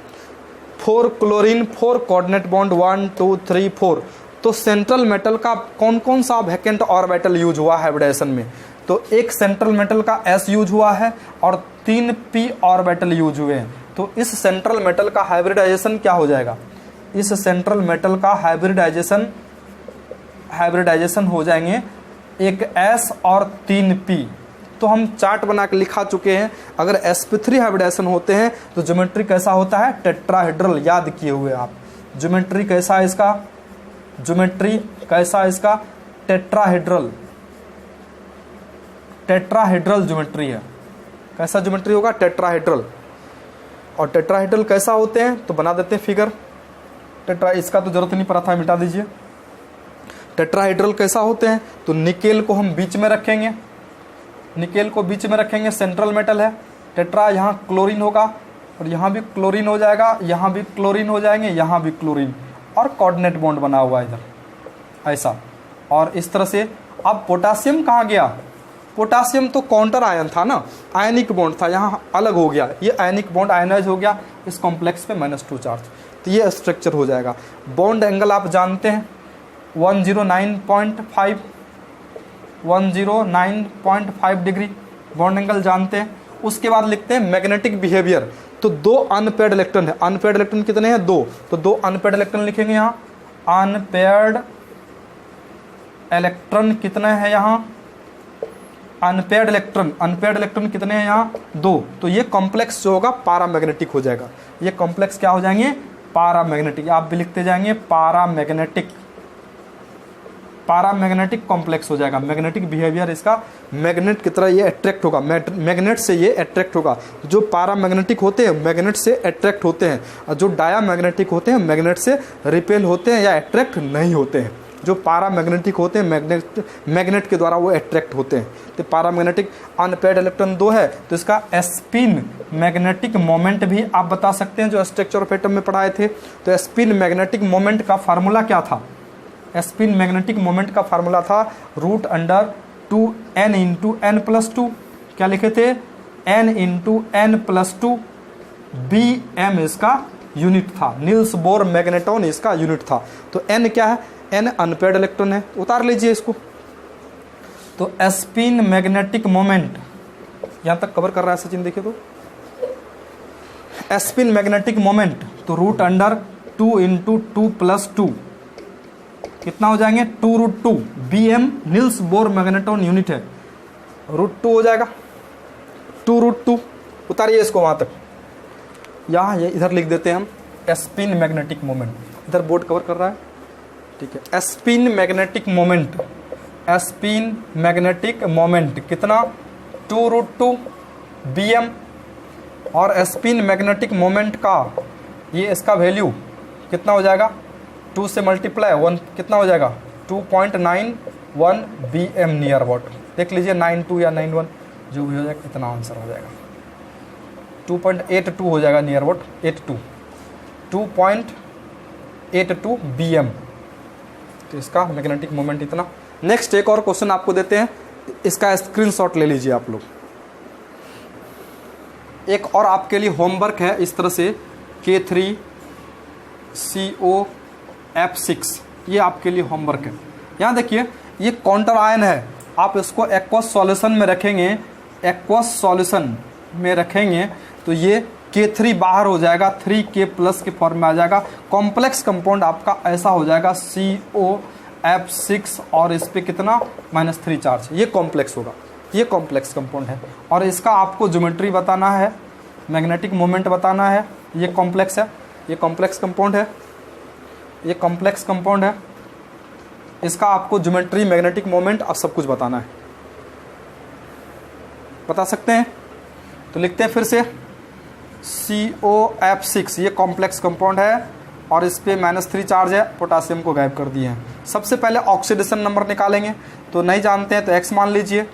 4 क्लोरीन, 4 कोऑर्डिनेट बॉन्ड, 1 2 3 4। तो सेंट्रल मेटल का कौन कौन सा वैकेंट ऑर्बिटल यूज हुआ हाइब्रिडाइजेशन में? तो एक सेंट्रल मेटल का S यूज हुआ है और 3 p ऑर्बिटल यूज हुए हैं। तो इस सेंट्रल मेटल का हाइब्रिडाइजेशन क्या हो जाएगा? इस सेंट्रल मेटल का हाइब्रिडाइजेशन हो जाएंगे एक S और 3 p। तो हम चार्ट बना के लिखा चुके हैं। अगर sp3 हाइब्रिडाइजेशन होते हैं तो ज्योमेट्री कैसा होता है? टेट्राहेड्रल, याद किए हुए आप। ज्योमेट्री कैसा है इसका? ज्योमेट्री कैसा है इसका? टेट्राहेड्रल, टेट्राहेड्रल ज्योमेट्री है। कैसा ज्योमेट्री होगा? टेट्राहेड्रल। और टेट्राहेड्रल कैसा होते हैं तो बना देते हैं फिगर। इसका तो जरूरत नहीं पड़ा था, मिटा दीजिए। टेट्राहेड्रल कैसा होते हैं तो निकेल को हम बीच में रखेंगे, निकेल को बीच में रखेंगे, सेंट्रल मेटल है। टेट्रा, यहाँ क्लोरीन होगा और यहाँ भी क्लोरीन हो जाएगा, यहाँ भी क्लोरीन हो जाएंगे, यहाँ भी क्लोरीन, और कोऑर्डिनेट बॉन्ड बना हुआ है इधर ऐसा। और इस तरह से अब पोटासियम कहाँ गया? पोटासियम तो काउंटर आयन था ना, आयनिक बॉन्ड था, यहाँ अलग हो गया, ये आयनिक बॉन्ड आयनाइज हो गया इस कॉम्प्लेक्स पे -2 चार्ज। तो ये स्ट्रक्चर हो जाएगा। बॉन्ड एंगल आप जानते हैं 109.5 डिग्री बॉन्ड एंगल जानते हैं। उसके बाद लिखते हैं मैग्नेटिक बिहेवियर। तो 2 अनपेड इलेक्ट्रॉन है, अनपेड इलेक्ट्रॉन कितने हैं? 2। तो 2 अनपेड इलेक्ट्रॉन लिखेंगे यहाँ। अनपेड इलेक्ट्रॉन कितने हैं यहाँ? अनपेड इलेक्ट्रॉन कितने हैं यहाँ? 2। तो ये कॉम्प्लेक्स जो होगा पारामैग्नेटिक हो जाएगा। ये कॉम्प्लेक्स क्या हो जाएंगे? पारामैग्नेटिक। आप भी लिखते जाएंगे पारामैग्नेटिक कॉम्प्लेक्स हो जाएगा। मैग्नेटिक बिहेवियर इसका मैग्नेट की तरह ये अट्रैक्ट होगा, मैग्नेट से ये अट्रैक्ट होगा। जो पारामैग्नेटिक होते हैं मैग्नेट से अट्रैक्ट होते हैं, और जो डायामैग्नेटिक होते हैं मैग्नेट से रिपेल होते हैं या अट्रैक्ट नहीं होते हैं। जो पारामैग्नेटिक होते हैं मैग्नेट के द्वारा वो अट्रैक्ट होते हैं। तो पारामैग्नेटिक अनपेड इलेक्ट्रॉन 2 है, तो इसका स्पिन मैग्नेटिक मोमेंट भी आप बता सकते हैं, जो स्ट्रक्चर ऑफ एटम में पढ़ाए थे। तो स्पिन मैग्नेटिक मोमेंट का फार्मूला क्या था? स्पिन मैग्नेटिक मोमेंट का फार्मूला था √2n × n+2। क्या लिखे थे? n × n+2। bm इसका यूनिट था, नील्स बोर मैग्नेटॉन इसका यूनिट था। तो n क्या है? n अनपेड इलेक्ट्रॉन है, उतार लीजिए इसको। तो स्पिन मैग्नेटिक मोमेंट यहाँ तक कवर कर रहा है सचिन, देखिए तो स्पिन मैग्नेटिक मोमेंट तो √2 × 2+2 कितना हो जाएंगे? 2√2। bm Niels Bohr magneton unit है, √2 हो जाएगा, 2√2। उतारिए इसको वहां तक। यहाँ ये इधर लिख देते हैं हम स्पिन मैग्नेटिक मोमेंट। इधर बोर्ड कवर कर रहा है, ठीक है। Spin magnetic moment spin magnetic moment कितना 2√2 bm, और स्पिन मैग्नेटिक मोमेंट का ये इसका वैल्यू कितना हो जाएगा 2 से मल्टीप्लाई 1 कितना हो जाएगा 2.91 bm नियर अबाउट। देख लीजिए 92 या 91 जो भी हो जाएगा कितना आंसर हो जाएगा 2.82 हो जाएगा नियर अबाउट 2.82 bm। तो इसका मैग्नेटिक मोमेंट इतना। नेक्स्ट एक और क्वेश्चन आपको देते हैं, इसका स्क्रीनशॉट ले लीजिए आप लोग। एक और आपके लिए होमवर्क है इस तरह से K3COF6, ये आपके लिए होमवर्क है। यहाँ देखिए ये काउंटर आयन है, आप इसको एक्वस सॉल्यूशन में रखेंगे, एक्वस सॉल्यूशन में रखेंगे तो ये K3 बाहर हो जाएगा, 3K+ के फॉर्म में आ जाएगा। कॉम्प्लेक्स कंपाउंड आपका ऐसा हो जाएगा COF6 और इस पे कितना -3 चार्ज, ये कॉम्प्लेक्स होगा, ये कॉम्प्लेक्स कंपाउंड है। और इसका आपको ज्योमेट्री बताना है, मैग्नेटिक मोमेंट बताना है। ये कॉम्प्लेक्स है, ये कॉम्प्लेक्स कंपाउंड है, ये कॉम्प्लेक्स कंपाउंड है। इसका आपको ज्योमेट्री, मैग्नेटिक मोमेंट और सब कुछ बताना है। बता सकते हैं तो लिखते हैं फिर से। COF6 ये कॉम्प्लेक्स कंपाउंड है और इस पे -3 चार्ज है, पोटासियम को गायब कर दिए हैं। सबसे पहले ऑक्सीडेशन नंबर निकालेंगे, तो नहीं जानते हैं तो x मान लीजिए।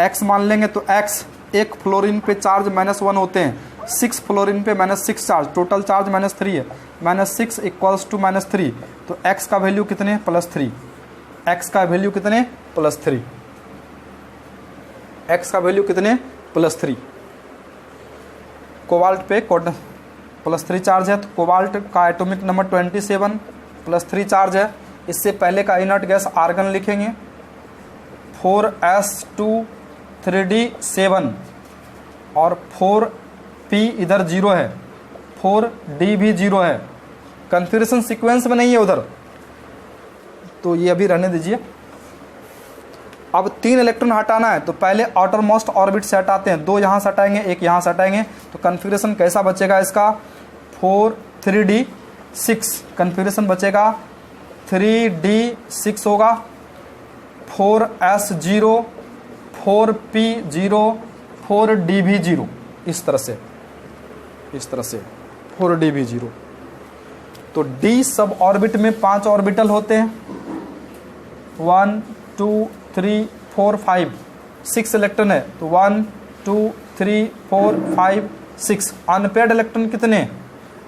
x मान लेंगे तो x, एक फ्लोरीन पे चार्ज -1 होते हैं, 6 फ्लोरीन पे -6 चार्ज, टोटल चार्ज -3 है, -6 = -3, तो x का वैल्यू कितने +3, x का वैल्यू कितने +3, x का वैल्यू कितने +3। कोबाल्ट पे +3 चार्ज है, तो कोबाल्ट का एटॉमिक नंबर 27 +3 चार्ज है। इससे पहले का इनर्ट गैस आर्गन लिखेंगे 4s2 3d7 और 4p इधर 0 है, 4d भी 0 है, कन्फिग्रेशन सीक्वेंस में नहीं है उधर, तो ये अभी रहने दीजिए। अब 3 इलेक्ट्रॉन हटाना है, तो पहले आउटर मोस्ट ऑर्बिट से हटाते हैं, 2 यहाँ से हटाएंगे, 1 यहाँ से हटाएंगे, तो कन्फिग्रेशन कैसा बचेगा इसका 4 3d6 कन्फिग्रेशन बचेगा, 3d6 होगा, 4s0 4p0 4d0, इस तरह से 4d0। तो d सब ऑर्बिट में 5 ऑर्बिटल होते हैं, 1 2 3 4 5 6 इलेक्ट्रॉन है, तो 1 2 3 4 5 6। अनपेयर्ड इलेक्ट्रॉन कितने,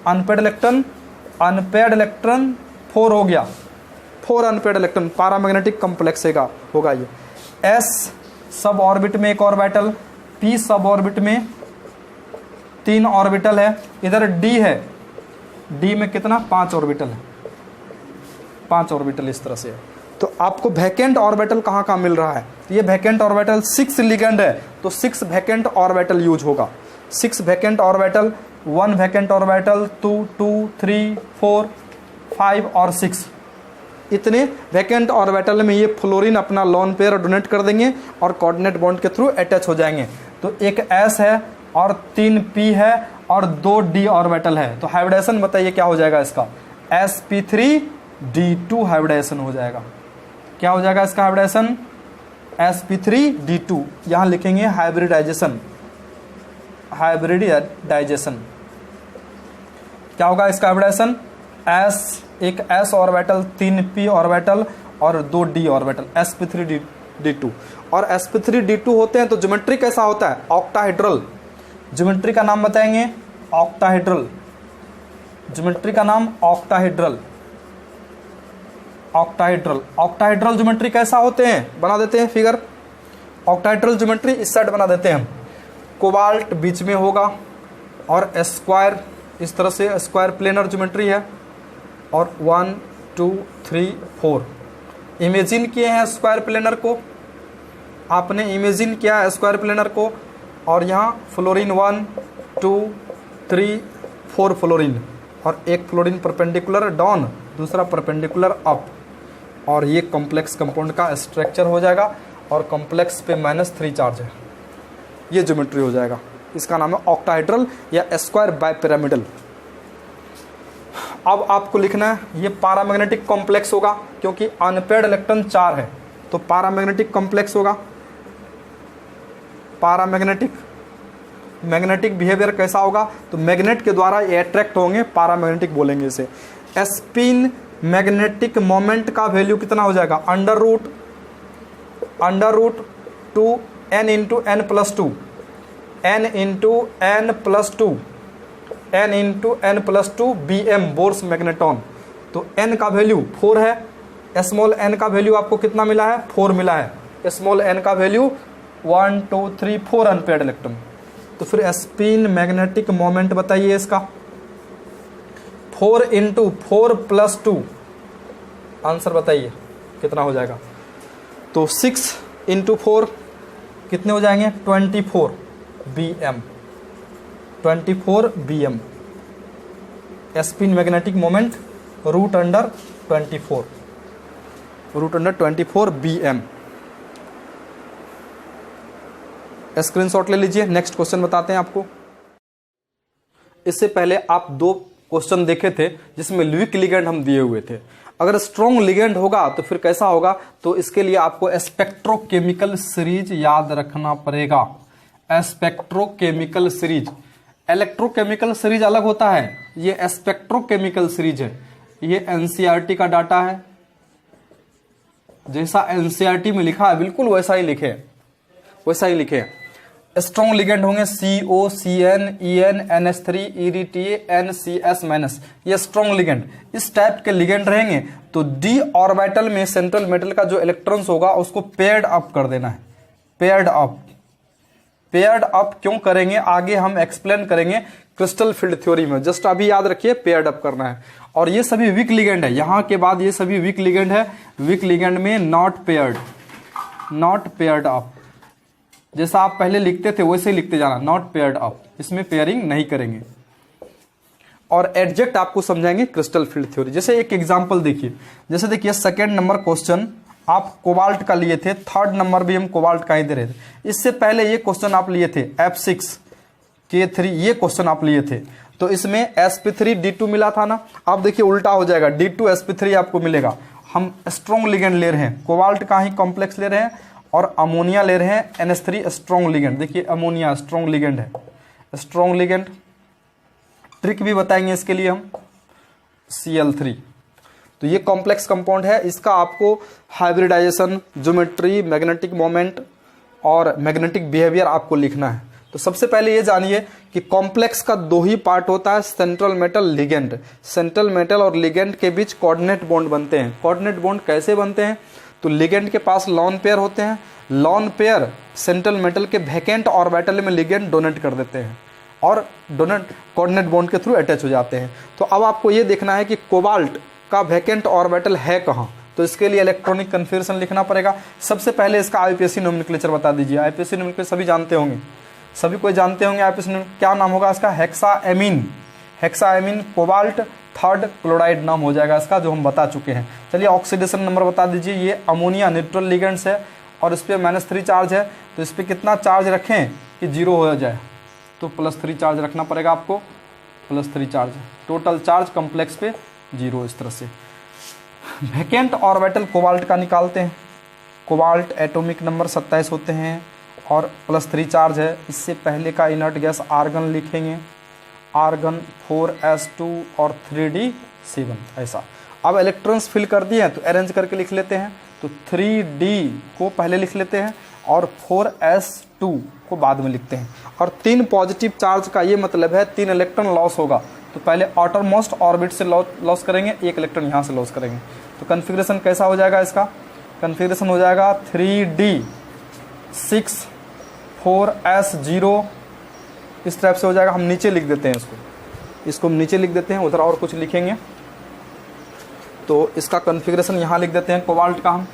अनपेयर्ड इलेक्ट्रॉन 4 हो गया, 4 अनपेयर्ड इलेक्ट्रॉन, पैरामैग्नेटिक कॉम्प्लेक्स होगा ये। s सब ऑर्बिट में 1 ऑर्बिटल, p सब ऑर्बिट में 3 ऑर्बिटल है, इधर d है, d में कितना 5 ऑर्बिटल है, 5 ऑर्बिटल इस तरह से है। तो आपको वैकेंट ऑर्बिटल कहाँ कहाँ मिल रहा है, ये वैकेंट ऑर्बिटल 6 लिगेंड है, तो 6 वैकेंट ऑर्बिटल यूज होगा, 6 वैकेंट ऑर्बिटल, 1 वैकेंट ऑर्बिटल, 2 2 3 4 5 और 6, इतने वैकेंट ऑर्बिटल में ये फ्लोरीन अपना लोन पेयर डोनेट कर देंगे और कोऑर्डिनेट बॉन्ड के थ्रू अटैच हो जाएंगे। तो एक s है और 3 p है और 2 d ऑर्बिटल है, तो हाइब्रिडेशन बताइए क्या हो जाएगा इसका, sp3d2 हाइब्रिडेशन हो जाएगा। क्या हो जाएगा इसका हाइब्रिडेशन, sp3d2, यहाँ लिखेंगे हाइब्रिडाइजेशन, हाइब्रिडाइजेशन। क्या होगा इसका हाइब्रिडेशन, एक s ऑर्बिटल, 3 p ऑर्बिटल और 2 d ऑर्बिटल, sp3d2। और sp3d2 होते हैं तो ज्योमेट्री कैसा होता है, ऑक्टाहेड्रल। ज्योमेट्री का नाम बताएंगे, ऑक्टाहेड्रल, ज्योमेट्री का नाम ऑक्टाहेड्रल, ऑक्टाहेड्रल। ऑक्टाहेड्रल ज्योमेट्री कैसा होते हैं, बना देते हैं फिगर। ऑक्टाहेड्रल ज्योमेट्री इस साइड बना देते हैं हम, कोबाल्ट बीच में होगा और स्क्वायर, इस तरह से स्क्वायर प्लेनर ज्योमेट्री है, और 1 2 3 4 इमेजिन किए हैं स्क्वायर प्लेनर को, आपने इमेजिन किया है स्क्वायर प्लेनर को, और यहाँ फ्लोरीन 1 2 3 4 फ्लोरीन, और एक फ्लोरीन परपेंडिकुलर डाउन, दूसरा परपेंडिकुलर अप, और ये कॉम्प्लेक्स कंपाउंड का स्ट्रक्चर हो जाएगा, और कॉम्प्लेक्स पे -3 चार्ज है, ये ज्योमेट्री हो जाएगा। इसका नाम है ऑक्टाहेड्रल या स्क्वायर बाइपिरामिडल। अब आपको लिखना है ये पैरामैग्नेटिक कॉम्प्लेक्स होगा, क्योंकि अनपेयर्ड इलेक्ट्रॉन 4 है, तो पैरामैग्नेटिक कॉम्प्लेक्स होगा। पैरामैग्नेटिक, मैग्नेटिक बिहेवियर कैसा होगा, तो मैग्नेट के द्वारा ये अट्रैक्ट होंगे, पैरामैग्नेटिक बोलेंगे इसे। स्पिन मैग्नेटिक मोमेंट का वैल्यू कितना हो जाएगा, under root 2 n into n plus 2, n into n plus 2 BM Bohr's magneton. तो n का वैल्यू 4 है, स्मॉल n का वैल्यू आपको कितना मिला है, 4 मिला है। स्मॉल n का वैल्यू 1 2 3 4 अनपेयर्ड इलेक्ट्रॉन। तो फिर स्पिन मैग्नेटिक मोमेंट बताइए इसका, 4 इंटू 4 प्लस 2, आंसर बताइए कितना हो जाएगा। तो 6 इंटू 4 कितने हो जाएंगे, 24 BM, 24 BM। Spin magnetic moment root under 24 BM। Screenshot ले लीजिए। नेक्स्ट क्वेश्चन बताते हैं आपको। इससे पहले आप 2 क्वेश्चन देखे थे जिसमें वीक लिगेंड हम दिए हुए थे। अगर स्ट्रॉन्ग लिगेंड होगा तो फिर कैसा होगा, तो इसके लिए आपको स्पेक्ट्रोकेमिकल सीरीज याद रखना पड़ेगा। स्पेक्ट्रोकेमिकल सीरीज, इलेक्ट्रोकेमिकल सीरीज अलग होता है, ये स्पेक्ट्रोकेमिकल सीरीज है। ये एनसीईआरटी का डाटा है, जैसा एनसीईआरटी में लिखा है बिल्कुल वैसा ही लिखे। स्ट्रॉन्ग लिगेंड होंगे CO, CN, EN, NH3, EDTA, NCS-, ये स्ट्रॉन्ग लिगेंड। इस टाइप के लिगेंड रहेंगे तो d ऑर्बिटल में सेंट्रल मेटल का जो इलेक्ट्रॉन्स होगा उसको पेयर्ड अप कर देना है। पेयर्ड अप क्यों करेंगे, आगे हम एक्सप्लेन करेंगे क्रिस्टल फील्ड थ्योरी में। जस्ट अभी याद रखिए पेयर्ड अप करना है। और ये सभी वीक लिगेंड है, यहां के बाद ये सभी वीक लिगेंड है। वीक लिगेंड में नॉट पेयर्ड अप, जैसा आप पहले लिखते थे वैसे ही लिखते जाना, नॉट पेयर्ड अप, इसमें पेयरिंग नहीं करेंगे। और एडजेक्ट आपको समझाएंगे क्रिस्टल फील्ड थ्योरी। जैसे एक एग्जांपल देखिए, जैसे देखिए सेकंड नंबर क्वेश्चन आप कोबाल्ट का लिए थे, थर्ड नंबर भी हम कोबाल्ट का ही दे रहे थे। इससे पहले ये क्वेश्चन आप लिए थे F6K3, ये क्वेश्चन आप लिए थे। तो इसमें sp3d2 मिला था ना, अब देखिए उल्टा हो जाएगा, d2sp3 आपको मिलेगा। हम स्ट्रॉन्ग लिगेंड ले रहे हैं, कोबाल्ट का ही कॉम्प्लेक्स ले रहे हैं, और अमोनिया ले रहे हैं NH3 स्ट्रॉन्ग लिगेंड। देखिए अमोनिया स्ट्रॉन्ग लिगेंड है, स्ट्रॉन्ग लिगेंड। ट्रिक भी बताएंगे इसके लिए हम, Cl3। तो ये कॉम्प्लेक्स कंपाउंड है, इसका आपको हाइब्रिडाइजेशन, ज्योमेट्री, मैग्नेटिक मोमेंट और मैग्नेटिक बिहेवियर आपको लिखना है। तो सबसे पहले ये जानिए कि कॉम्प्लेक्स का 2 ही पार्ट होता है, central metal, ligand. Central metal और लिगेंड के बीच कोऑर्डिनेट बॉन्ड बनते हैं। कोऑर्डिनेट बॉन्ड कैसे बनते हैं, तो लिगेंड के पास लॉन पेयर होते हैं, लॉन पेयर सेंट्रल मेटल के वैकेंट ऑर्बिटल में लिगेंड डोनेट कर देते हैं और कोऑर्डिनेट बॉन्ड के थ्रू अटैच हो जाते हैं। तो अब आपको ये देखना है कि कोबाल्ट का वैकेंट ऑर्बिटल है कहाँ, तो इसके लिए इलेक्ट्रॉनिक कन्फिगरेशन लिखना पड़ेगा। सबसे पहले इसका आईपीएससी नोमेनक्लेचर बता दीजिए। आईपीएससी नोमेनक्लेचर सभी जानते होंगे, सभी कोई जानते होंगे। आईपीएससी क्या नाम होगा इसका, हेक्साएमीन कोबाल्ट थर्ड क्लोराइड नाम हो जाएगा इसका, जो हम बता चुके हैं। चलिए ऑक्सीडेशन नंबर बता दीजिए। ये अमोनिया न्यूट्रल लिगेंड्स है और इस पर -3 चार्ज है, तो इस पर कितना चार्ज रखें कि 0 हो जाए, तो +3 चार्ज रखना पड़ेगा आपको, +3 चार्ज। टोटल चार्ज कॉम्प्लेक्स पे 0। इस तरह से वैकेंट ऑर्बिटल कोबाल्ट का निकालते हैं। कोबाल्ट एटॉमिक नंबर 27 होते हैं और +3 चार्ज है। इससे पहले का इनर्ट गैस आर्गन लिखेंगे, आर्गन 4s2 और 3d7 ऐसा। अब इलेक्ट्रॉन्स फिल कर दिए हैं तो अरेंज करके लिख लेते हैं। तो 3d को पहले लिख लेते हैं और 4s2 को बाद में लिखते हैं। और 3 पॉजिटिव चार्ज का ये मतलब है 3 इलेक्ट्रॉन लॉस होगा, तो पहले आउटर मोस्ट ऑर्बिट से लॉस करेंगे, 1 इलेक्ट्रॉन यहाँ से लॉस करेंगे। तो कन्फिग्रेशन कैसा हो जाएगा इसका, कन्फिग्रेशन हो जाएगा 3d6 4s0, इस टाइप से हो जाएगा। हम नीचे लिख देते हैं इसको हम नीचे लिख देते हैं, उधर और कुछ लिखेंगे। तो इसका कन्फिग्रेशन यहाँ लिख देते हैं कोबाल्ट का हम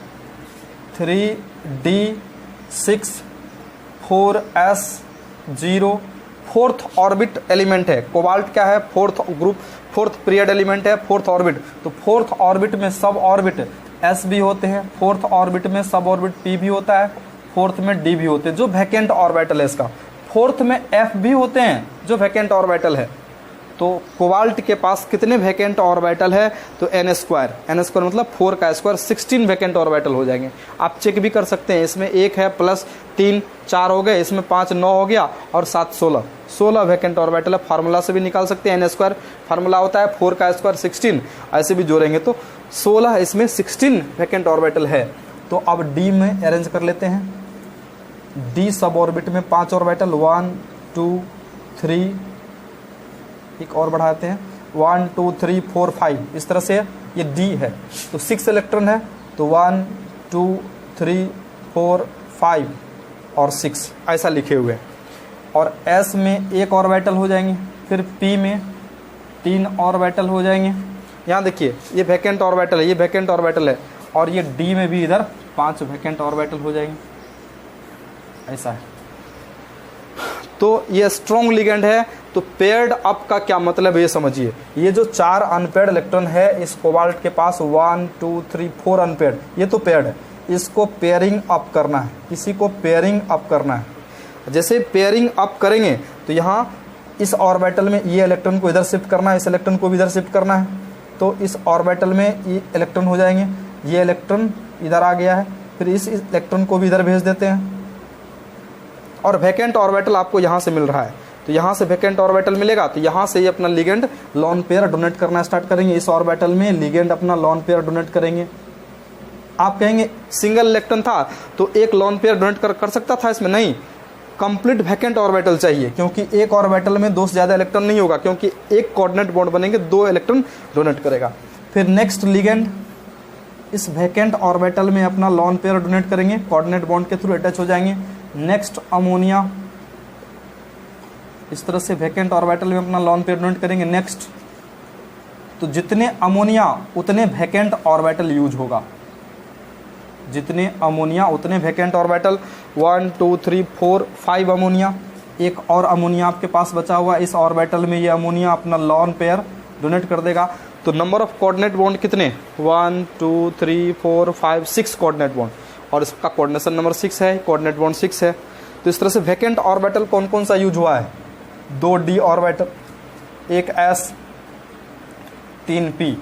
3d6 4s0, 4th orbit element है। कोबाल्ट क्या है, 4th group, 4th period element है, 4th ऑर्बिट। तो 4th ऑर्बिट में सब ऑर्बिट s भी होते हैं, 4th ऑर्बिट में सब ऑर्बिट p भी होता है, 4th में d भी होते हैं जो वैकेंट ऑर्बिटल है इसका, 4th में f भी होते हैं जो वैकेंट ऑर्बिटल है। तो कोबाल्ट के पास कितने वैकेंट ऑर्बिटल है, तो n स्क्वायर, n स्क्वायर मतलब 4 का स्क्वायर, 16 वैकेंट ऑर्बिटल हो जाएंगे। आप चेक भी कर सकते हैं, इसमें 1 है प्लस 3 4 हो गए, इसमें 5 9 हो गया और 7 16, 16 वैकेंट ऑर्बिटल है। फार्मूला से भी निकाल सकते हैं, n स्क्वायर फार्मूला होता है 4 का स्क्वायर 16, ऐसे भी जोड़ेंगे तो 16, इसमें 16 वैकेंट ऑर्बिटल है। तो अब डी में अरेंज कर लेते हैं। डी सब ऑर्बिट में 5 ऑर्बिटल, 1 2 3, एक और बढ़ाते हैं 1 2 3 4 5, इस तरह से ये डी है तो 6 इलेक्ट्रॉन है, तो 1 2 3 4 5 और 6 ऐसा लिखे हुए। और एस में 1 ऑर्बिटल हो जाएंगे, फिर पी में 3 ऑर्बिटल हो जाएंगे। यहाँ देखिए ये वैकेंट ऑर्बिटल है, ये वैकेंट ऑर्बिटल है, और ये डी में भी इधर 5 वैकेंट ऑर्बिटल हो जाएंगे, ऐसा है। तो ये स्ट्रॉन्ग लिगेंड है। तो पेयर्ड अप का क्या मतलब है ये समझिए। ये जो 4 अनपेयर्ड इलेक्ट्रॉन है इस कोबाल्ट के पास, 1 2 3 4 अनपेयर्ड, ये तो पेयर्ड है, इसको पेयरिंग अप करना है, इसी को पेयरिंग अप करना है। जैसे पेयरिंग अप करेंगे तो यहाँ इस ऑर्बिटल में ये इलेक्ट्रॉन को इधर शिफ्ट करना है, इस इलेक्ट्रॉन को भी इधर शिफ्ट करना है, तो इस ऑर्बिटल में ये इलेक्ट्रॉन हो जाएंगे, ये इलेक्ट्रॉन इधर आ गया है, फिर इस इलेक्ट्रॉन को भी इधर भेज देते हैं, और वैकेंट ऑर्बिटल आपको यहाँ से मिल रहा है, तो यहाँ से वैकेंट ऑर्बिटल मिलेगा, तो यहाँ से ये अपना लिगेंड लॉन पेयर डोनेट करना स्टार्ट करेंगे। इस ऑर्बिटल में लिगेंड अपना लॉन पेयर डोनेट करेंगे। आप कहेंगे सिंगल इलेक्ट्रॉन था तो एक लॉन पेयर डोनेट कर सकता था, इसमें नहीं, कंप्लीट वैकेंट ऑर्बिटल चाहिए, क्योंकि एक ऑर्बिटल में 2 से ज़्यादा इलेक्ट्रॉन नहीं होगा, क्योंकि एक कोऑर्डिनेट बॉन्ड बनेंगे, 2 इलेक्ट्रॉन डोनेट करेगा। फिर नेक्स्ट लिगेंड इस वैकेंट ऑर्बिटल में अपना लॉन पेयर डोनेट करेंगे, कोऑर्डिनेट बॉन्ड के थ्रू अटैच हो जाएंगे। नेक्स्ट अमोनिया इस तरह से वैकेंट ऑर्बिटल में अपना लॉन पेयर डोनेट करेंगे। नेक्स्ट, तो जितने अमोनिया उतने वैकेंट ऑर्बिटल यूज होगा, जितने अमोनिया उतने वैकेंट ऑर्बिटल, 1 2 3 4 5 अमोनिया, एक और अमोनिया आपके पास बचा हुआ, इस ऑर्बिटल में ये अमोनिया अपना लॉन पेयर डोनेट कर देगा। तो नंबर ऑफ कोऑर्डिनेट बॉन्ड कितने, 1 2 3 4 5 6 कोऑर्डिनेट बॉन्ड, और इसका कोऑर्डिनेशन नंबर 6 है, कोऑर्डिनेट बॉन्ड 6 है। तो इस तरह से वैकेंट ऑर्बिटल कौन कौन सा यूज हुआ है, 2 डी ऑर्बिटल, 1 एस, 3 पी।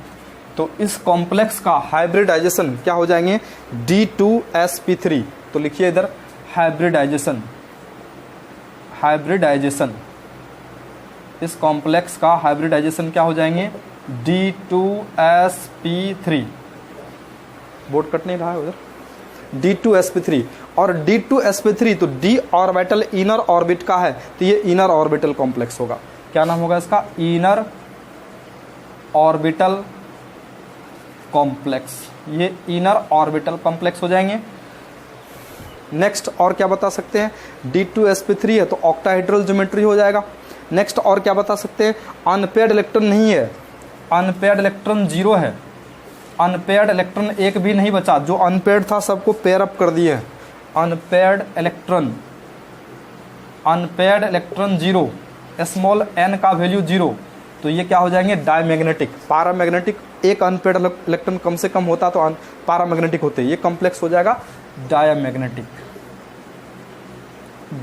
तो इस कॉम्प्लेक्स का हाइब्रिडाइजेशन क्या हो जाएंगे, D2sp3। तो लिखिए इधर हाइब्रिडाइजेशन, हाइब्रिडाइजेशन, इस कॉम्प्लेक्स का हाइब्रिडाइजेशन क्या हो जाएंगे, D2sp3। बोर्ड कट नहीं रहा है उधर, D2sp3। और D2sp3 तो D ऑर्बिटल इनर ऑर्बिट का है, तो ये इनर ऑर्बिटल कॉम्प्लेक्स होगा। क्या नाम होगा इसका, इनर ऑर्बिटल कॉम्प्लेक्स, ये इनर ऑर्बिटल कॉम्प्लेक्स हो जाएंगे। नेक्स्ट और क्या बता सकते हैं, D2sp3 है तो ऑक्टाहेड्रल ज्योमेट्री हो जाएगा। नेक्स्ट और क्या बता सकते हैं, अनपेयर्ड इलेक्ट्रॉन नहीं है, अनपेयर्ड इलेक्ट्रॉन 0 है, अनपेयर्ड इलेक्ट्रॉन एक भी नहीं बचा, जो अनपेयर्ड था सबको पेयर अप कर दिए। Unpaired electron, unpaired electron 0, small n का वैल्यू 0, तो ये क्या हो जाएंगे, डायमैग्नेटिक, पैरामैग्नेटिक। एक अनपेयर्ड इलेक्ट्रॉन कम से कम होता तो पैरामैग्नेटिक होते, ये कॉम्प्लेक्स हो जाएगा डायमैग्नेटिक,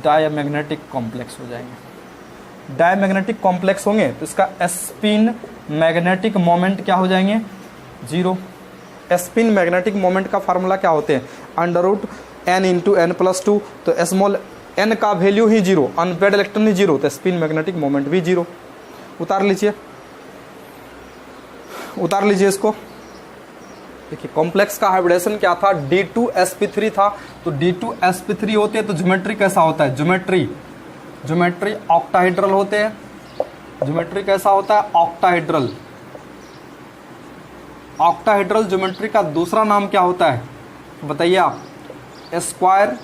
डायमैग्नेटिक कॉम्प्लेक्स हो जाएंगे। डायमैग्नेटिक कॉम्प्लेक्स होंगे तो इसका स्पिन मैग्नेटिक मोमेंट क्या हो जाएंगे, 0। स्पिन मैग्नेटिक मोमेंट का फार्मूला क्या होते हैं, √n × n+2, तो स्मॉल n का वैल्यू ही 0, अनपेयर्ड इलेक्ट्रॉन ही 0, तो स्पिन मैग्नेटिक मोमेंट भी 0। उतार लीजिए, उतार लीजिए इसको। देखिए कॉम्प्लेक्स का हाइब्रिडेशन क्या था, D2sp3 था, तो D2sp3 होते हैं तो ज्योमेट्री कैसा होता है, ज्योमेट्री ऑक्टाहेड्रल होते हैं। ज्योमेट्री कैसा होता है, ऑक्टाहेड्रल। ऑक्टाहेड्रल ज्योमेट्री का दूसरा नाम क्या होता है बताइए आप, square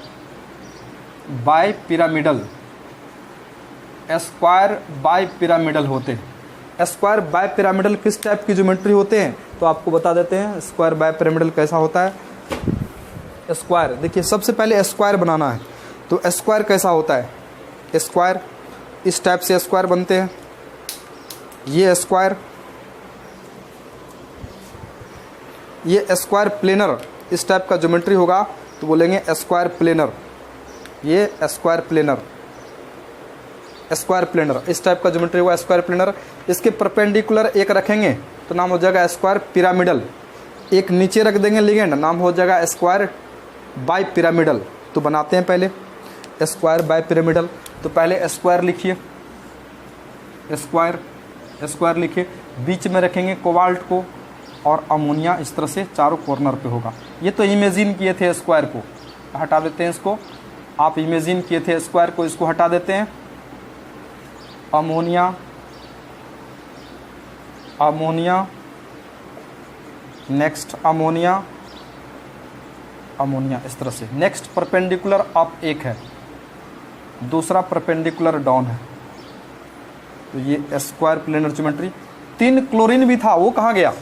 by pyramidal, square by pyramidal होते हैं। स्क्वायर बाय पिरामिडल किस टाइप की ज्योमेट्री होते हैं, तो आपको बता देते हैं स्क्वायर बाय पिरामिडल कैसा होता है। स्क्वायर, देखिए सबसे पहले स्क्वायर बनाना है, तो स्क्वायर कैसा होता है, स्क्वायर इस टाइप से स्क्वायर बनते हैं। ये स्क्वायर, ये स्क्वायर प्लेनर इस टाइप का ज्योमेट्री होगा तो बोलेंगे स्क्वायर प्लेनर, ये स्क्वायर प्लेनर। स्क्वायर प्लेनर, इस टाइप का ज्योमेट्री होगा स्क्वायर प्लेनर। इसके परपेंडिकुलर एक रखेंगे तो नाम हो जाएगा स्क्वायर पिरामिडल, एक नीचे रख देंगे लिगेंड, नाम हो जाएगा स्क्वायर बाई पिरामिडल। तो बनाते हैं पहले स्क्वायर बाई पिरामिडल। तो पहले स्क्वायर लिखिए, स्क्वायर स्क्वायर लिखिए, बीच में रखेंगे कोबाल्ट को और अमोनिया इस तरह से चारों कॉर्नर पे होगा। ये तो इमेजिन किए थे स्क्वायर को, हटा देते हैं इसको। आप इमेजिन किए थे स्क्वायर को, इसको हटा देते हैं। Ammonia ammonia next ammonia ammonia इस तरह से। नेक्स्ट परपेंडिकुलर अप एक है, दूसरा परपेंडिकुलर डाउन है। तो ये स्क्वायर प्लेनर ज्योमेट्री। 3 क्लोरीन भी था, वो कहाँ गया?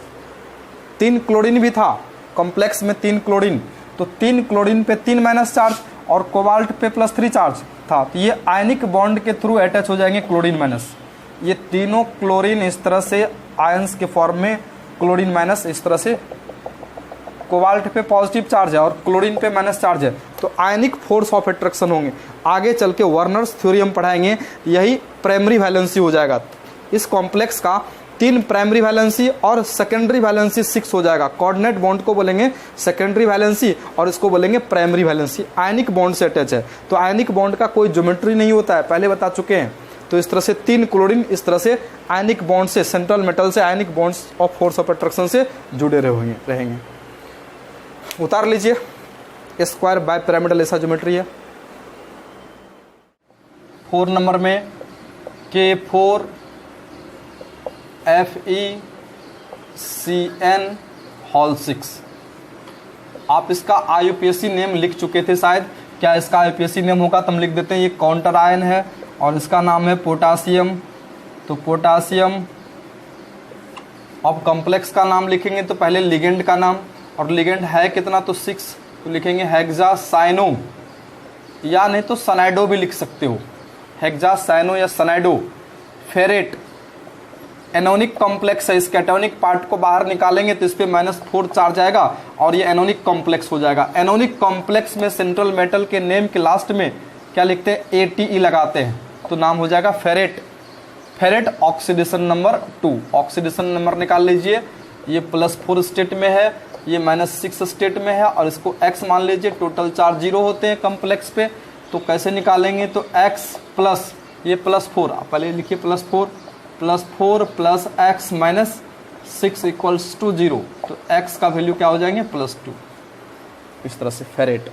3 क्लोरीन भी था, कॉम्प्लेक्स में 3 क्लोरीन। तो 3 क्लोरीन पे 3 माइनस चार्ज और कोबाल्ट पे +3 चार्ज था। तो ये आयनिक बॉन्ड के थ्रू अटैच हो जाएंगे क्लोरीन माइनस। ये तीनों क्लोरीन इस तरह से आयंस के फॉर्म में, क्लोरीन माइनस इस तरह से, कोबाल्ट पे पॉजिटिव चार्ज है और क्लोरीन पे माइनस चार्ज है। तो आयनिक फोर्स ऑफ अट्रैक्शन होंगे। आगे चल के वर्नर्स थ्योरी हम पढ़ाएंगे, यही प्राइमरी वैलेंसी हो जाएगा। इस कॉम्प्लेक्स का 3 प्राइमरी वैलेंसी और सेकेंडरी वैलेंसी 6 हो जाएगा। कोऑर्डिनेट बॉन्ड को बोलेंगे सेकेंडरी वैलेंसी और इसको बोलेंगे प्राइमरी वैलेंसी। आयनिक बॉन्ड से अटैच है। तो आयनिक बॉन्ड का कोई ज्योमेट्री नहीं होता है, पहले बता चुके हैं। तो इस तरह से 3 क्लोरीन इस तरह से आयनिक बॉन्ड से, सेंट्रल मेटल से आयनिक bonds of force of attraction से जुड़े रहेंगे। उतार लीजिए, स्क्वायर बाय पिरामिडल ऐसा ज्योमेट्री है। 4 नंबर में K4 FeCN होल 6। आप इसका IUPAC नेम लिख चुके थे शायद। क्या इसका IUPAC नेम होगा? तो हम लिख देते हैं। ये काउंटर आयन है और इसका नाम है पोटासियम। तो पोटासियम। अब कॉम्प्लेक्स का नाम लिखेंगे तो पहले लिगेंड का नाम, और लिगेंड है कितना? तो 6। तो लिखेंगे हेक्सासाइनो, या नहीं तो सनाइडो भी लिख सकते हो, हेक्सासाइनो या सनाइडो। फेरेट एनोनिक कॉम्प्लेक्स है, इस कैटोनिक पार्ट को बाहर निकालेंगे तो इस पर -4 चार्ज आएगा और ये एनोनिक कॉम्प्लेक्स हो जाएगा। एनोनिक कॉम्प्लेक्स में सेंट्रल मेटल के नेम के लास्ट में क्या लिखते हैं? ATE लगाते हैं, तो नाम हो जाएगा ferrate. Ferrate oxidation number 2। Oxidation number निकाल लीजिए। ये +4 स्टेट में है, ये -6 स्टेट में है और इसको X मान लीजिए। टोटल चार्ज 0 होते हैं कॉम्प्लेक्स पे। तो कैसे निकालेंगे? तो X प्लस ये +4, आप पहले लिखिए +4 + X - 6 = 0। तो X का वैल्यू क्या हो जाएंगे? +2। इस तरह से फेरेट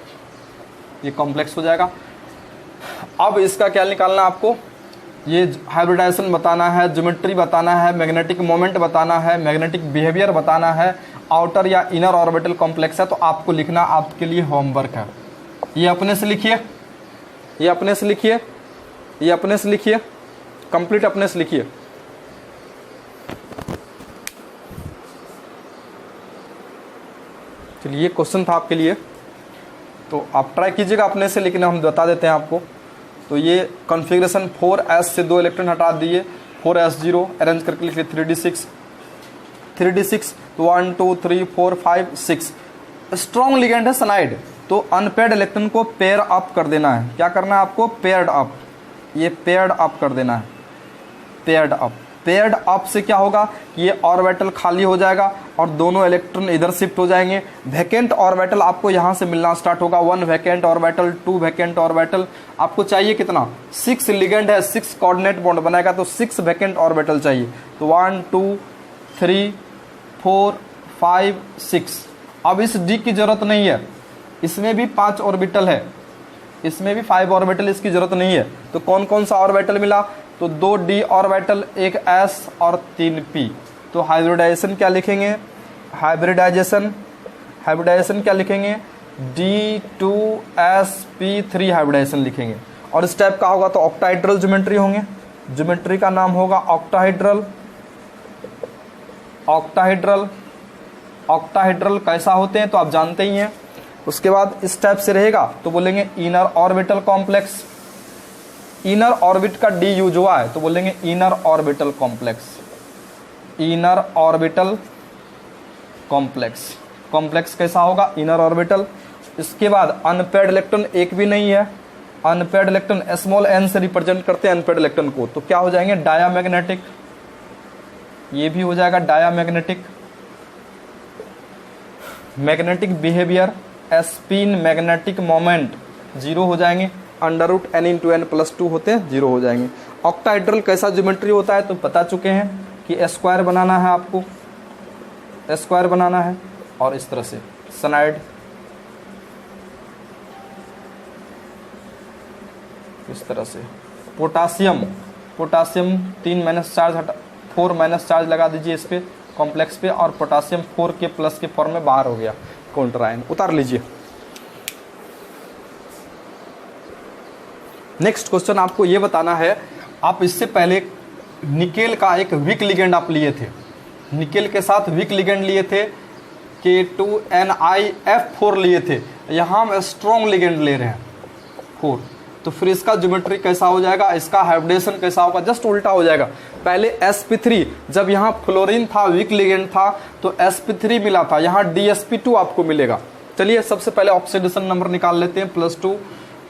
ये कॉम्प्लेक्स हो जाएगा। अब इसका क्या निकालना आपको? ये हाइब्रिडाइजेशन बताना है, ज्योमेट्री बताना है, मैग्नेटिक मोमेंट बताना है, मैग्नेटिक बिहेवियर बताना है, आउटर या इनर ऑर्बिटल कॉम्प्लेक्स है। तो आपको लिखना आपके लिए होमवर्क है। ये अपने से लिखिए, ये अपने से लिखिए, ये अपने से लिखिए, कंप्लीट अपने से लिखिए। चलिए ये क्वेश्चन था आपके लिए, तो आप ट्राई कीजिएगा अपने से लिखना, हम बता देते हैं आपको। तो ये कॉन्फ़िगरेशन 4s से 2 इलेक्ट्रॉन हटा दिए, 4s0 अरेंज करके लिख लिए 3d6 तो 1 2 3 4 5 6। स्ट्रॉन्ग लिगेंड है सनाइड, तो अनपेयर्ड इलेक्ट्रॉन को पेयर अप कर देना है। क्या करना है आपको? पेयर्ड अप, ये पेयर्ड अप कर देना है। पेयर्ड अप, पेयर्ड अप से क्या होगा? ये ऑर्बिटल खाली हो जाएगा और दोनों इलेक्ट्रॉन इधर शिफ्ट हो जाएंगे। वैकेंट ऑर्बिटल आपको यहाँ से मिलना स्टार्ट होगा। 1 वैकेंट ऑर्बिटल, 2 वैकेंट ऑर्बिटल। आपको चाहिए कितना? 6 लिगेंड है, 6 कोऑर्डिनेट बॉन्ड बनाएगा, तो 6 वैकेंट ऑर्बिटल चाहिए। तो 1 2 3 4 5 6। अब इस D की जरूरत नहीं है, इसमें भी 5 ऑर्बिटल है, इसमें भी 5 ऑर्बिटल, इसकी जरूरत नहीं है। तो कौन कौन सा ऑर्बिटल मिला? तो 2 D ऑर्बिटल, 1 S और 3 P। तो हाइब्रिडाइजेशन क्या लिखेंगे? हाइब्रिडाइजेशन क्या लिखेंगे? D2sp3 हाइब्रिडाइजेशन लिखेंगे। और इस टाइप का होगा तो ऑक्टाहेड्रल ज्योमेट्री होंगे। ज्योमेट्री का नाम होगा ऑक्टाहेड्रल। ऑक्टाहेड्रल कैसा होते हैं तो आप जानते ही हैं। उसके बाद इस टाइप से रहेगा तो बोलेंगे inner orbital complex. Inner orbit का D यूज हुआ है तो बोलेंगे inner orbital complex. Inner orbital complex, complex कैसा होगा? Inner orbital. इसके बाद अनपेयर्ड इलेक्ट्रॉन एक भी नहीं है, अनपेयर्ड इलेक्ट्रॉन स्मॉल n से रिप्रेजेंट करते हैं अनपेयर्ड इलेक्ट्रॉन को, तो क्या हो जाएंगे डायामैग्नेटिक, ये भी हो जाएगा diamagnetic. Magnetic behaviour, spin, magnetic moment zero हो जाएंगे, under root n into n plus 2 होते हैं, जीरो हो जाएंगे। ऑक्टाहेड्रल कैसा ज्योमेट्री होता है तो बता चुके हैं कि स्क्वायर बनाना है आपको, स्क्वायर बनाना है और इस तरह से सनाइड, इस तरह से। पोटासियम, पोटासियम 3 माइनस चार्ज हटा 4 माइनस चार्ज लगा दीजिए इस पे कॉम्प्लेक्स पे, और पोटासियम 4 के प्लस के फॉर्म में बाहर हो गया काउंटर आयन, उतार लीजिए। नेक्स्ट क्वेश्चन आपको ये बताना है, आप इससे पहले निकेल का एक वीक लिगेंड आप लिए थे, निकेल के साथ वीक लिगेंड लिए थे, K2NiF4 लिए थे, यहाँ हम स्ट्रॉन्ग लिगेंड ले रहे हैं 4, तो फिर इसका ज्योमेट्री कैसा हो जाएगा, इसका हाइब्रिडेशन कैसा होगा, जस्ट उल्टा हो जाएगा। पहले sp3, जब यहाँ फ्लोरीन था वीक लिगेंड था तो sp3 मिला था, यहाँ dsp2 आपको मिलेगा। चलिए सबसे पहले ऑक्सीडेशन नंबर निकाल लेते हैं, +2,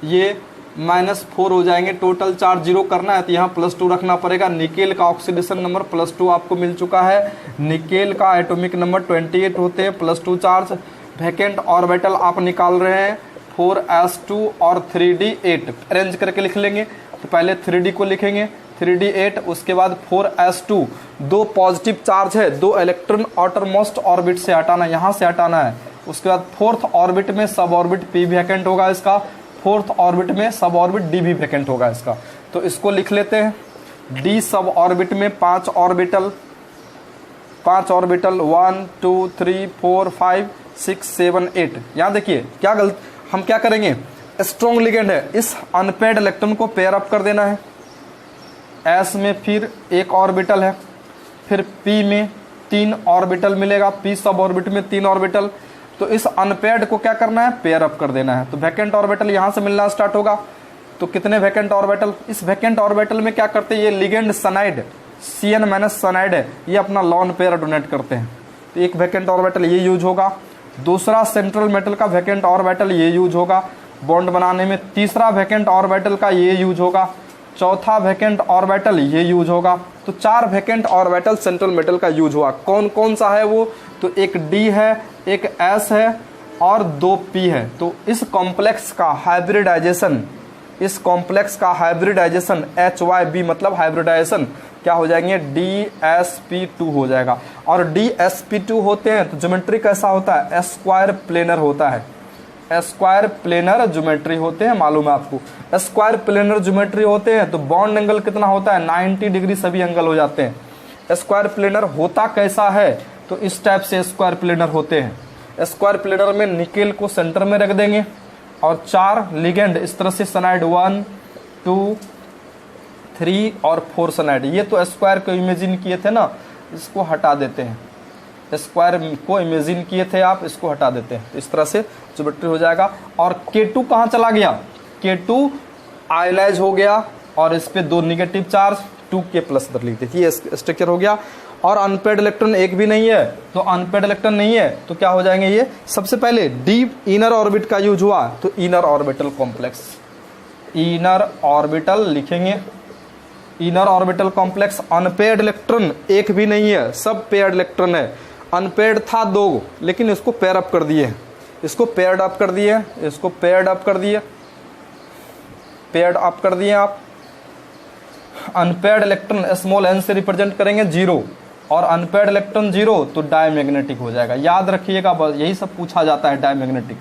ये -4 हो जाएंगे, टोटल चार्ज जीरो करना है तो यहाँ +2 रखना पड़ेगा। निकेल का ऑक्सीडेशन नंबर +2 आपको मिल चुका है, निकेल का एटॉमिक नंबर 28 होते हैं, +2 चार्ज। वैकेंट ऑर्बिटल आप निकाल रहे हैं 4s2 और 3d8, अरेंज करके लिख लेंगे। तो पहले 3d को लिखेंगे 3d8, उसके बाद 4s2, 2 पॉजिटिव चार्ज है, 2 इलेक्ट्रॉन आउटर मोस्ट ऑर्बिट से हटाना, यहाँ से हटाना है। उसके बाद 4th ऑर्बिट में सब ऑर्बिट p वैकेंट होगा इसका, 4th ऑर्बिट में सब ऑर्बिट d भी वैकेंट होगा इसका। तो इसको लिख लेते हैं, d सब ऑर्बिट में 5 ऑर्बिटल 1 2 3 4 5 6 7 8। यहाँ देखिए क्या गलत, हम क्या करेंगे, स्ट्रॉन्ग लिगेंड है, इस अनपेयर्ड इलेक्ट्रॉन को पेयर अप कर देना है। s में फिर 1 ऑर्बिटल है, फिर p में 3 ऑर्बिटल मिलेगा, p सब ऑर्बिट में 3 ऑर्बिटल, तो इस अनपेयर्ड को क्या करना है, पेयर अप कर देना है। तो वैकेंट ऑर्बिटल यहाँ से मिलना स्टार्ट होगा। तो कितने वैकेंट ऑर्बिटल, इस वैकेंट ऑर्बिटल में क्या करते हैं, ये लिगेंड सनाइड Cn- सनाइड है, ये अपना लॉन पेयर डोनेट करते हैं। तो एक वैकेंट ऑर्बिटल ये यूज होगा, दूसरा सेंट्रल मेटल का वैकेंट ऑर्बिटल ये यूज होगा बॉन्ड बनाने में, तीसरा वैकेंट ऑर्बिटल का ये यूज होगा, चौथा वैकेंट ऑर्बिटल ये यूज होगा। तो 4 वैकेंट ऑर्बिटल सेंट्रल मेटल का यूज हुआ। कौन कौन सा है वो, तो एक D है, एक S है और 2 P है। तो इस कॉम्प्लेक्स का हाइब्रिडाइजेशन, इस कॉम्प्लेक्स का हाइब्रिडाइजेशन HYB मतलब हाइब्रिडाइजेशन क्या हो जाएंगे, DsP2 हो जाएगा। और DsP2 होते हैं तो ज्योमेट्री कैसा होता है, स्क्वायर प्लेनर होता है, स्क्वायर प्लेनर ज्योमेट्री होते हैं, मालूम है आपको। स्क्वायर प्लेनर ज्योमेट्री होते हैं तो बॉन्ड एंगल कितना होता है, 90 डिग्री सभी एंगल हो जाते हैं। स्क्वायर प्लेनर होता कैसा है, तो इस टाइप से स्क्वायर प्लेनर होते हैं। स्क्वायर प्लेनर में निकेल को सेंटर में रख देंगे और 4 लिगेंड इस तरह से सनाइड 1 2 3 और 4 सनाइड। ये तो स्क्वायर को इमेजिन किए थे ना, इसको हटा देते हैं, स्क्वायर को इमेजिन किए थे आप, इसको हटा देते हैं। इस तरह से ज्योमेट्री हो जाएगा। और K2 कहाँ चला गया, K2 आयनाइज हो गया और इस पे 2 निगेटिव चार्ज 2K प्लस इधर लिख देते, ये स्ट्रक्चर हो गया। और अनपेयर्ड इलेक्ट्रॉन एक भी नहीं है, तो अनपेयर्ड इलेक्ट्रॉन नहीं है तो क्या हो जाएंगे ये, सबसे पहले डीप इनर ऑर्बिट का यूज हुआ तो inner orbital complex, inner orbital लिखेंगे, inner orbital complex. Unpaired electron एक भी नहीं है, सब पेयर्ड इलेक्ट्रॉन है। अनपेयर्ड था 2 लेकिन इसको पेयर अप कर दिए, इसको पेयर्ड अप कर दिए, इसको पेयर्ड अप कर दिए, पेयर्ड अप कर दिए आप। अनपेयर्ड इलेक्ट्रॉन स्मॉल n से रिप्रेजेंट करेंगे 0 और अनपेयर्ड इलेक्ट्रॉन 0 तो डायमैग्नेटिक हो जाएगा। याद रखिएगा, बस यही सब पूछा जाता है डायमैग्नेटिक।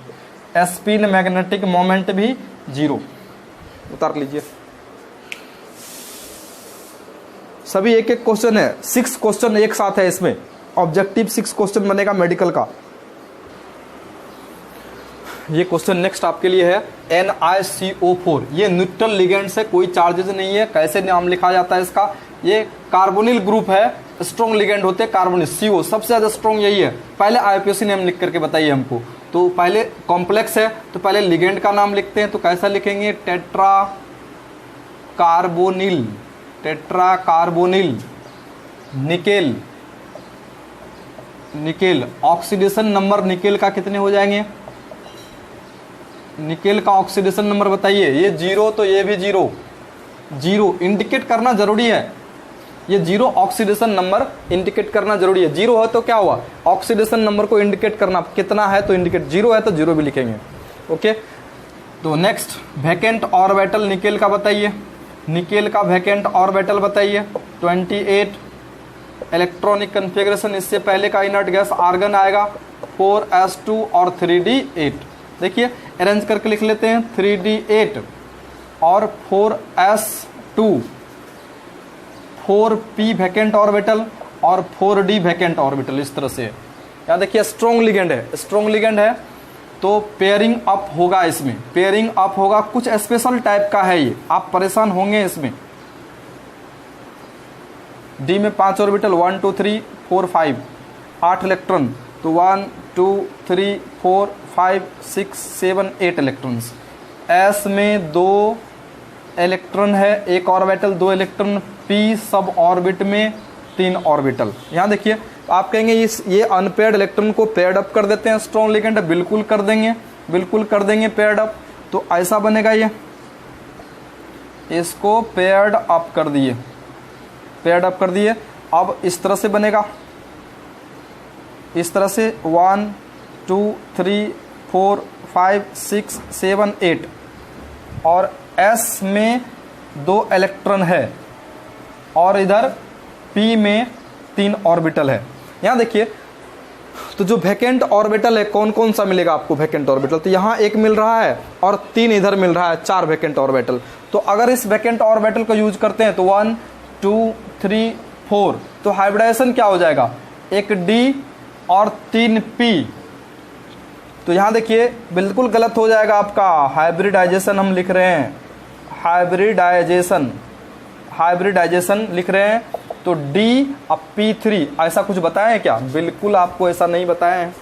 स्पिन मैग्नेटिक मोमेंट भी 0, उतार लीजिए। सभी एक एक क्वेश्चन है, 6 क्वेश्चन एक साथ है इसमें, ऑब्जेक्टिव 6 क्वेश्चन बनेगा मेडिकल का। ये क्वेश्चन नेक्स्ट आपके लिए है NiCO4, ये न्यूट्रल लिगेंड से कोई चार्जेस नहीं है। कैसे नाम लिखा जाता है इसका, ये कार्बोनिल ग्रुप है, स्ट्रॉन्ग लिगेंड होते हैं कार्बोनिल, CO सबसे ज्यादा स्ट्रॉन्ग यही है। पहले IUPAC नेम लिख करके बताइए हमको। तो पहले कॉम्प्लेक्स है तो पहले लिगेंड का नाम लिखते हैं, तो कैसा लिखेंगे, tetra carbonyl, tetra carbonyl nickel, nickel. Oxidation number nickel का कितने हो जाएंगे, निकेल का ऑक्सीडेशन नंबर बताइए। ये 0 तो ये भी 0, 0 इंडिकेट करना जरूरी है। ये 0 ऑक्सीडेशन नंबर इंडिकेट करना जरूरी है। 0 है तो क्या हुआ, ऑक्सीडेशन नंबर को इंडिकेट करना कितना है तो इंडिकेट, 0 है तो 0 भी लिखेंगे। ओके, तो नेक्स्ट वैकेंट ऑर्बिटल निकेल का बताइए। निकेल का वैकेंट ऑर्बिटल बताइए। 28 इलेक्ट्रॉनिक कन्फिग्रेशन, इससे पहले का इनर्ट गैस आर्गन आएगा 4s2 और 3d8। देखिए अरेंज करके लिख लेते हैं, 3d8 और 4s2, 4p वैकेंट ऑर्बिटल और 4d वैकेंट ऑर्बिटल, इस तरह से। यहाँ देखिए स्ट्रॉन्ग लिगेंड है, स्ट्रॉन्ग लिगेंड है तो पेयरिंग अप होगा, इसमें पेयरिंग अप होगा, कुछ स्पेशल टाइप का है ये, आप परेशान होंगे इसमें। डी में 5 ऑर्बिटल, 1 2 3 4 5, 8 इलेक्ट्रॉन, तो 1 2 3 4 5 6 7 8 इलेक्ट्रॉन्स। एस में 2 इलेक्ट्रॉन है, 1 ऑर्बिटल, 2 इलेक्ट्रॉन। पी सब ऑर्बिट में 3 ऑर्बिटल। यहाँ देखिए आप कहेंगे ये अनपेयर्ड इलेक्ट्रॉन को पेयर्ड अप कर देते हैं, स्ट्रॉन्ग लिगेंड, बिल्कुल कर देंगे, बिल्कुल कर देंगे पेयर्ड अप। तो ऐसा बनेगा, ये इसको पेयर्ड अप कर दिए, पेयर्ड अप कर दिए। अब इस तरह से बनेगा, इस तरह से 1 2 3 4 5 6 7 8 और एस में 2 इलेक्ट्रॉन है और इधर पी में 3 ऑर्बिटल है। यहाँ देखिए तो जो वैकेंट ऑर्बिटल है कौन कौन सा मिलेगा आपको वैकेंट ऑर्बिटल, तो यहाँ 1 मिल रहा है और 3 इधर मिल रहा है, 4 वैकेंट ऑर्बिटल। तो अगर इस वैकेंट ऑर्बिटल को यूज करते हैं तो 1 2 3 4, तो हाइब्रिडाइजेशन क्या हो जाएगा, 1 डी और 3 पी। तो यहाँ देखिए बिल्कुल गलत हो जाएगा आपका, हाइब्रिडाइजेशन हम लिख रहे हैं, हाइब्रिडाइजेशन, हाइब्रिडाइजेशन लिख रहे हैं। तो D अब P3 ऐसा कुछ बताया है क्या, बिल्कुल आपको ऐसा नहीं बताया है।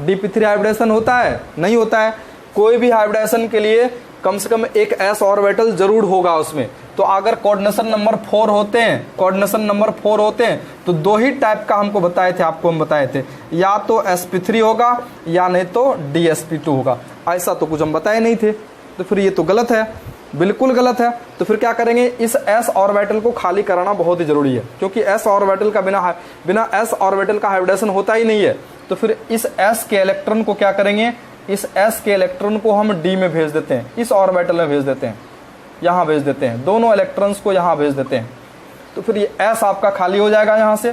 DP3 हाइब्रिडेशन होता है, नहीं होता है। कोई भी हाइब्रिडेशन के लिए कम से कम एक s ऑर्बिटल जरूर होगा उसमें। तो अगर कोऑर्डिनेशन नंबर 4 होते हैं, कोऑर्डिनेशन नंबर 4 होते हैं तो 2 ही टाइप का हमको बताए थे, आपको हम बताए थे, या तो sp3 होगा या नहीं तो dsp2 होगा। ऐसा तो कुछ हम बताए नहीं थे, तो फिर ये तो गलत है, बिल्कुल गलत है। तो फिर क्या करेंगे, इस s ऑर्बिटल को खाली कराना बहुत ही जरूरी है, क्योंकि s ऑर्बिटल का बिना s ऑर्बिटल का हाइब्रिडेशन होता ही नहीं है। तो फिर इस s के इलेक्ट्रॉन को क्या करेंगे, इस s के इलेक्ट्रॉन को हम d में भेज देते हैं, इस ऑर्बिटल में भेज देते हैं, यहाँ भेज देते हैं, दोनों इलेक्ट्रॉन्स को यहाँ भेज देते हैं। तो फिर ये s आपका खाली हो जाएगा, यहाँ से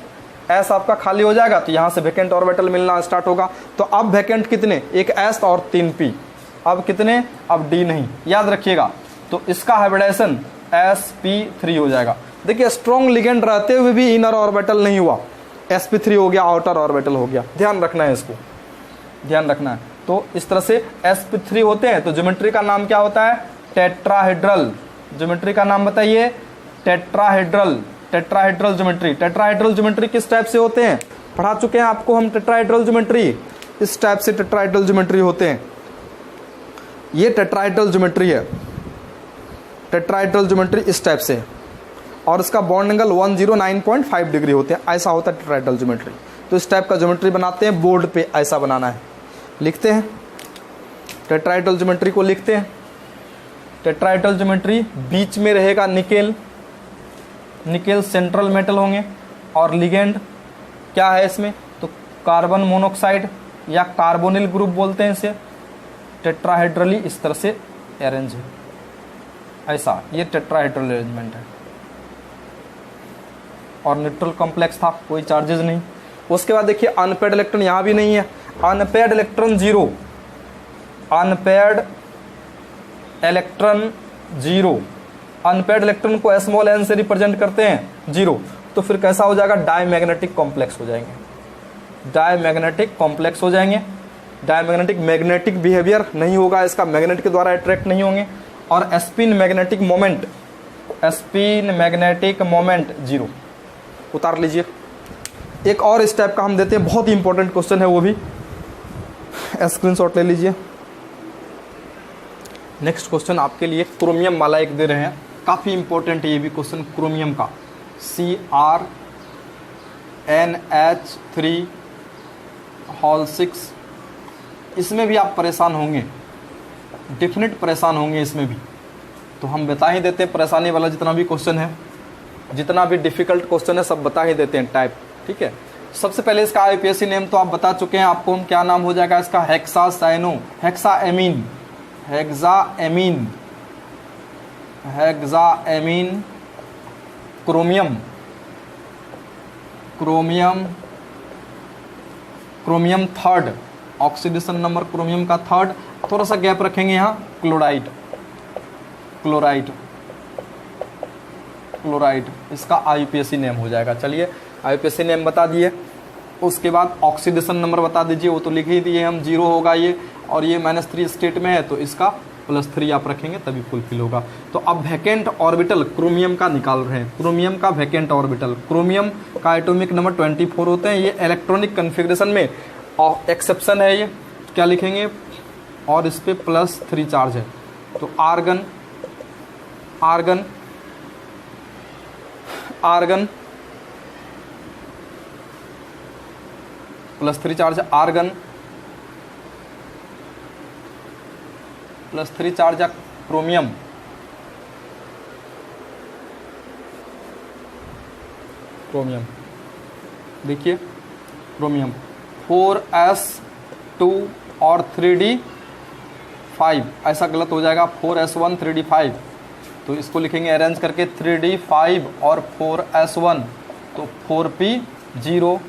s आपका खाली हो जाएगा, तो यहाँ से वैकेंट ऑर्बिटल मिलना स्टार्ट होगा। तो अब वैकेंट कितने, एक s और 3 p, अब कितने, अब d नहीं, याद रखिएगा। तो इसका हाइब्रिडेशन sp3 हो जाएगा। देखिए स्ट्रॉन्ग लिगेंड रहते हुए भी इनर ऑर्बिटल नहीं हुआ, sp3 हो गया, आउटर ऑर्बिटल हो गया, ध्यान रखना है, इसको ध्यान रखना है। तो इस तरह से sp3 होते हैं। तो ज्योमेट्री का नाम क्या होता है, टेट्राहेड्रल। ज्योमेट्री का नाम बताइए, tetrahedral, tetrahedral geometry. Tetrahedral geometry किस टाइप से होते हैं, पढ़ा चुके हैं आपको हम टेट्राहेड्रल ज्योमेट्री, इस टाइप से टेट्राहेड्रल ज्योमेट्री होते हैं। ये टेट्राहेड्रल ज्योमेट्री है, टेट्राहेड्रल ज्योमेट्री इस टाइप से, और इसका बॉन्ड एंगल 109.5 डिग्री होते हैं, ऐसा होता है टेट्राहेड्रल ज्योमेट्री। तो इस टाइप का ज्योमेट्री बनाते हैं, बोर्ड पे ऐसा बनाना है, लिखते हैं टेट्राहेड्रल ज्योमेट्री को, लिखते हैं टेट्राहेड्रल ज्योमेट्री। बीच में रहेगा निकेल, निकेल सेंट्रल मेटल होंगे, और लिगेंड क्या है इसमें, तो कार्बन मोनोक्साइड या कार्बोनिल ग्रुप बोलते हैं इसे। टेट्राहेड्रली इस तरह से अरेंज है, ऐसा, ये टेट्राहेड्रल अरेंजमेंट है। और न्यूट्रल कॉम्प्लेक्स था, कोई चार्जेस नहीं। उसके बाद देखिए अनपेयर्ड इलेक्ट्रॉन यहाँ भी नहीं है, unpaired electron 0, unpaired electron 0, unpaired electron को स्मॉल n से रिप्रेजेंट करते हैं 0। तो फिर कैसा हो जाएगा, डायमैग्नेटिक कॉम्प्लेक्स हो जाएंगे, डायमैग्नेटिक कॉम्प्लेक्स हो जाएंगे। डायमैग्नेटिक, मैग्नेटिक बिहेवियर नहीं होगा इसका, मैग्नेट के द्वारा अट्रैक्ट नहीं होंगे। और spin magnetic moment, spin magnetic moment 0, उतार लीजिए। एक और इस टाइप का हम देते हैं, बहुत ही इंपॉर्टेंट क्वेश्चन है वो भी, स्क्रीनशॉट ले लीजिए। नेक्स्ट क्वेश्चन आपके लिए क्रोमियम वाला एक दे रहे हैं, काफ़ी इंपॉर्टेंट है ये भी क्वेश्चन, क्रोमियम का। CrNH3 6, इसमें भी आप परेशान होंगे, डेफिनेट परेशान होंगे इसमें भी, तो हम बता ही देते हैं परेशानी वाला जितना भी क्वेश्चन है, जितना भी डिफिकल्ट क्वेश्चन है सब बता ही देते हैं टाइप, ठीक है। सबसे पहले इसका आईपीएससी नेम तो आप बता चुके हैं, आपको हम क्या नाम हो जाएगा इसका, hexaamine chromium third, oxidation number chromium का थर्ड, थोड़ा सा गैप रखेंगे यहाँ, क्लोराइड इसका आईपीएससी नेम हो जाएगा। चलिए आईपीएससी नेम बता दिए, उसके बाद ऑक्सीडेशन नंबर बता दीजिए, वो तो लिख ही दिए हम, 0 होगा ये, और ये -3 स्टेट में है तो इसका +3 आप रखेंगे तभी फुलफिल होगा। तो अब वैकेंट ऑर्बिटल क्रोमियम का निकाल रहे हैं, क्रोमियम का वैकेंट ऑर्बिटल, क्रोमियम का एटॉमिक नंबर 24 होते हैं, ये इलेक्ट्रॉनिक कन्फिग्रेशन में एक्सेप्शन है, ये क्या लिखेंगे, और इस पर +3 चार्ज है, तो आर्गन +3 चार्ज है, आर्गन +3 चार्ज है, क्रोमियम देखिए क्रोमियम 4s2 और 3d5, ऐसा गलत हो जाएगा 4s1 3d5, तो इसको लिखेंगे अरेंज करके 3d5 और 4s1, तो 4p0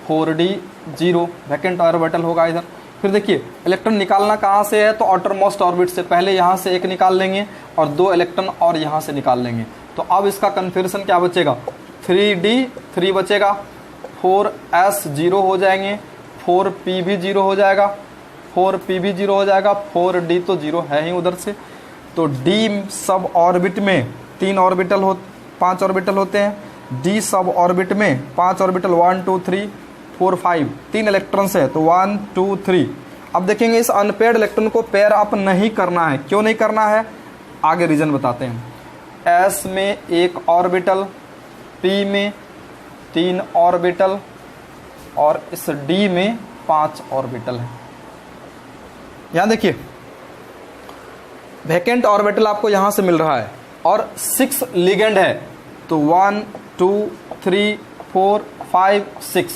4d0 वैकेंट ऑर्बिटल होगा इधर। फिर देखिए इलेक्ट्रॉन निकालना कहाँ से है, तो आउटर मोस्ट ऑर्बिट से, पहले यहाँ से एक निकाल लेंगे और 2 इलेक्ट्रॉन और यहाँ से निकाल लेंगे, तो अब इसका कन्फिग्रेशन क्या बचेगा, 3d3 बचेगा, 4s 0 हो जाएंगे, 4p भी 0 हो जाएगा, 4p भी 0 हो जाएगा, 4d तो 0 है ही उधर से, तो d सब ऑर्बिट में 5 ऑर्बिटल होते हैं, d सब ऑर्बिट में 5 ऑर्बिटल 1 2 3 4 5 3 इलेक्ट्रॉन्स है, तो 1 2 3। अब देखेंगे इस अनपेयर्ड इलेक्ट्रॉन को पेयर अप नहीं करना है, क्यों नहीं करना है, आगे रीजन बताते हैं। s में 1 ऑर्बिटल, p में 3 ऑर्बिटल और इस d में 5 ऑर्बिटल है। यहाँ देखिए वैकेंट ऑर्बिटल आपको यहां से मिल रहा है और 6 लिगेंड है, तो 1 2 3 4 5 6,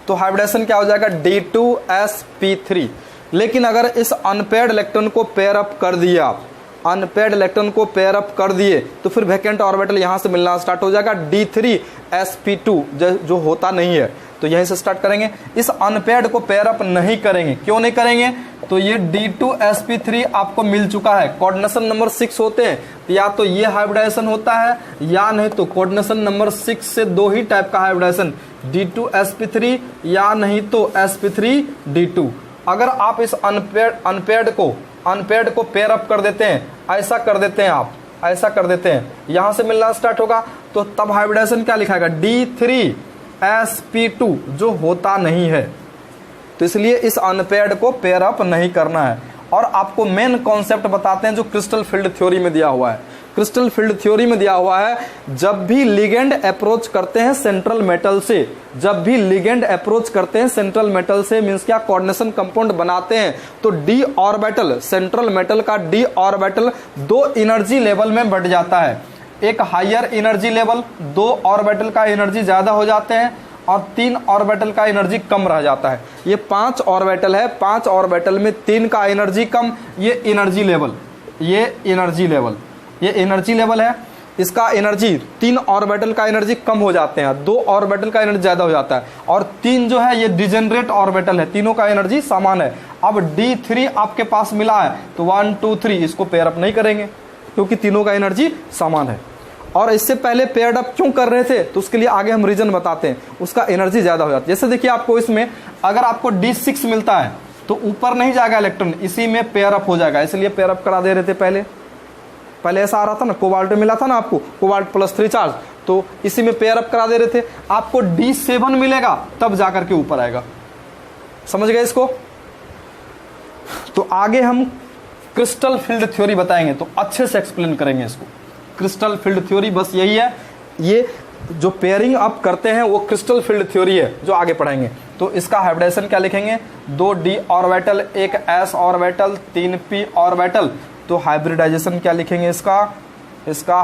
तो हाइब्रिडेशन क्या हो जाएगा, D2sp3। लेकिन अगर इस अनपेयर्ड इलेक्ट्रॉन को पेयर अप कर दिया, अनपेयर्ड इलेक्ट्रॉन को पेयर अप कर दिए, तो फिर वैकेंट ऑर्बिटल यहां से मिलना स्टार्ट हो जाएगा, D3sp2 जो होता नहीं है, तो यहीं से स्टार्ट करेंगे। इस अनपेयर्ड को पेयर अप नहीं करेंगे, क्यों नहीं करेंगे, तो ये D2sp3 आपको मिल चुका है, कोऑर्डिनेशन नंबर 6 होते हैं, या तो ये हाइब्रिडाइजेशन होता है या नहीं तो कोऑर्डिनेशन नंबर 6 से 2 ही टाइप का हाइब्रिडाइजेशन, D2sp3 या नहीं तो sp3d2। अगर आप इस अनपेयर्ड को पेयर अप कर देते हैं, ऐसा कर देते हैं, आप ऐसा कर देते हैं, यहां से मिलना स्टार्ट होगा, तो तब हाइब्रिडाइजेशन क्या लिखाएगा, D3sp2 जो होता नहीं है, तो इसलिए इस अनपेयर्ड को पेयर अप नहीं करना है। और आपको मेन कॉन्सेप्ट बताते हैं जो क्रिस्टल फील्ड थ्योरी में दिया हुआ है। क्रिस्टल फील्ड थ्योरी में दिया हुआ है, जब भी लिगेंड अप्रोच करते हैं सेंट्रल मेटल से, जब भी लिगेंड अप्रोच करते हैं सेंट्रल मेटल से, मींस क्या कोऑर्डिनेशन कंपाउंड बनाते हैं, तो डी ऑर्बिटल, सेंट्रल मेटल का डी ऑर्बिटल 2 एनर्जी लेवल में बढ़ जाता है, एक हायर एनर्जी लेवल, 2 ऑर्बिटल का एनर्जी ज्यादा हो जाते हैं और 3 ऑर्बिटल का एनर्जी कम रह जाता है। ये 5 ऑर्बिटल है, 5 ऑर्बिटल में 3 का एनर्जी कम, ये एनर्जी लेवल है, इसका एनर्जी 3 ऑर्बिटल का एनर्जी कम हो जाते हैं, 2 ऑर्बिटल का एनर्जी ज्यादा हो जाता है, और 3 जो है ये डिजेनरेट ऑर्बिटल है, तीनों का एनर्जी समान है। अब D3 आपके पास मिला है, तो 1 2 3 इसको पेयर अप नहीं करेंगे क्योंकि तीनों का एनर्जी समान है। और इससे पहले पेयर्ड अप क्यों कर रहे थे, तो उसके लिए आगे हम रीजन बताते हैं, उसका एनर्जी ज्यादा हो जाती है। जैसे देखिए आपको इसमें अगर आपको D6 मिलता है तो ऊपर नहीं जाएगा इलेक्ट्रॉन, इसी में पेयर अप हो जाएगा, इसलिए पेयर अप करा दे रहे थे। पहले ऐसा आ रहा था ना, कोबाल्ट मिला था ना आपको, कोबाल्ट +3 चार्ज, तो इसी में पेयर अप करा दे रहे थे। आपको D7 मिलेगा तब जाकर के ऊपर आएगा, समझ गए इसको। तो आगे हम क्रिस्टल फील्ड थ्योरी बताएंगे तो अच्छे से एक्सप्लेन करेंगे इसको। क्रिस्टल फील्ड थ्योरी बस यही है, ये जो पेयरिंग अप करते हैं वो क्रिस्टल फील्ड थ्योरी है जो आगे पढ़ेंगे। तो इसका हाइब्रिडाइजेशन क्या लिखेंगे, 2d ऑर्बिटल, एक s ऑर्बिटल, 3p ऑर्बिटल। तो हाइब्रिडाइजेशन क्या लिखेंगे इसका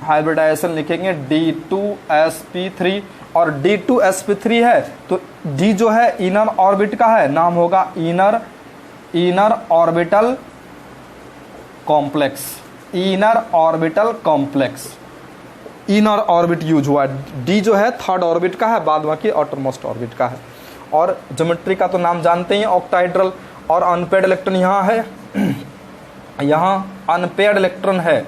हाइब्रिडाइजेशन लिखेंगे d2sp3। और d2sp3 है तो d जो है इनर ऑर्बिट का है, नाम होगा inner orbital complex, inner orbital complex, inner orbit use हुआ है। डी जो है थर्ड ऑर्बिट का है, बाद बाकी आउटरमोस्ट ऑर्बिट का है। और ज्योमेट्री का तो नाम जानते ही, ऑक्टाहेड्रल। और अनपेयर्ड इलेक्ट्रॉन यहाँ है, यहाँ अनपेयर्ड इलेक्ट्रॉन है।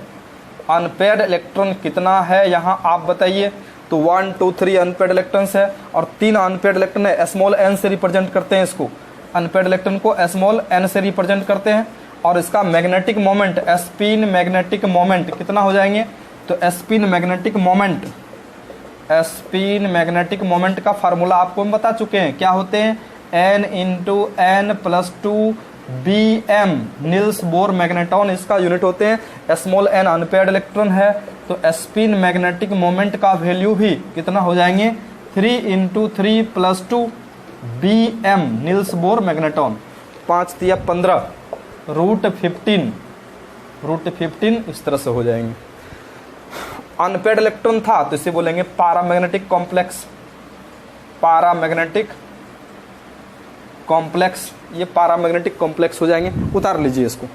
अनपेयर्ड इलेक्ट्रॉन कितना है यहाँ आप बताइए। तो 1 2 3 अनपेयर्ड इलेक्ट्रॉन्स है और 3 अनपेयर्ड इलेक्ट्रॉन है, स्मॉल n से रिप्रेजेंट करते हैं इसको, अनपेयर्ड इलेक्ट्रॉन को स्मॉल n से रिप्रेजेंट करते हैं। और इसका magnetic moment, spin magnetic moment कितना हो जाएंगे, तो स्पिन मैग्नेटिक मोमेंट का फार्मूला आपको हम बता चुके हैं, क्या होते हैं, n × n+2 bm Niels Bohr magneton इसका यूनिट होते हैं। स्मॉल n अनपेयर्ड इलेक्ट्रॉन है तो स्पिन मैग्नेटिक मोमेंट का वैल्यू भी कितना हो जाएंगे, 3 × 3+2 bm नील्स बोर मैग्नेटॉन। 5 × 15 √15 इस तरह से हो जाएंगे। अनपेयर्ड इलेक्ट्रॉन था तो इसे बोलेंगे पैरामैग्नेटिक कॉम्प्लेक्स, ये पैरामैग्नेटिक कॉम्प्लेक्स हो जाएंगे। उतार लीजिए इसको।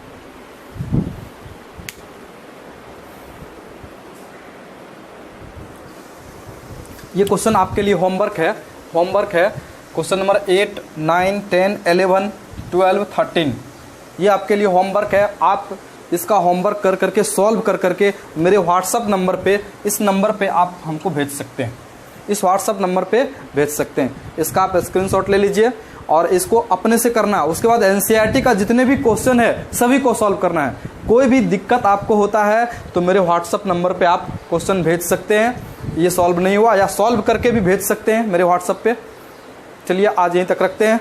ये क्वेश्चन आपके लिए होमवर्क है क्वेश्चन नंबर 8 9 10 11 12 13। ये आपके लिए होमवर्क है। आप इसका होमवर्क कर करके सॉल्व कर करके मेरे व्हाट्सअप नंबर पे, इस नंबर पे आप हमको भेज सकते हैं, इस व्हाट्सअप नंबर पे भेज सकते हैं। इसका आप स्क्रीनशॉट ले लीजिए और इसको अपने से करना है। उसके बाद एनसीईआरटी का जितने भी क्वेश्चन है सभी को सॉल्व करना है। कोई भी दिक्कत आपको होता है तो मेरे व्हाट्सअप नंबर पे आप क्वेश्चन भेज सकते हैं। ये सॉल्व नहीं हुआ या सॉल्व करके भी भेज सकते हैं मेरे व्हाट्सअप पे। चलिए आज यहीं तक रखते हैं।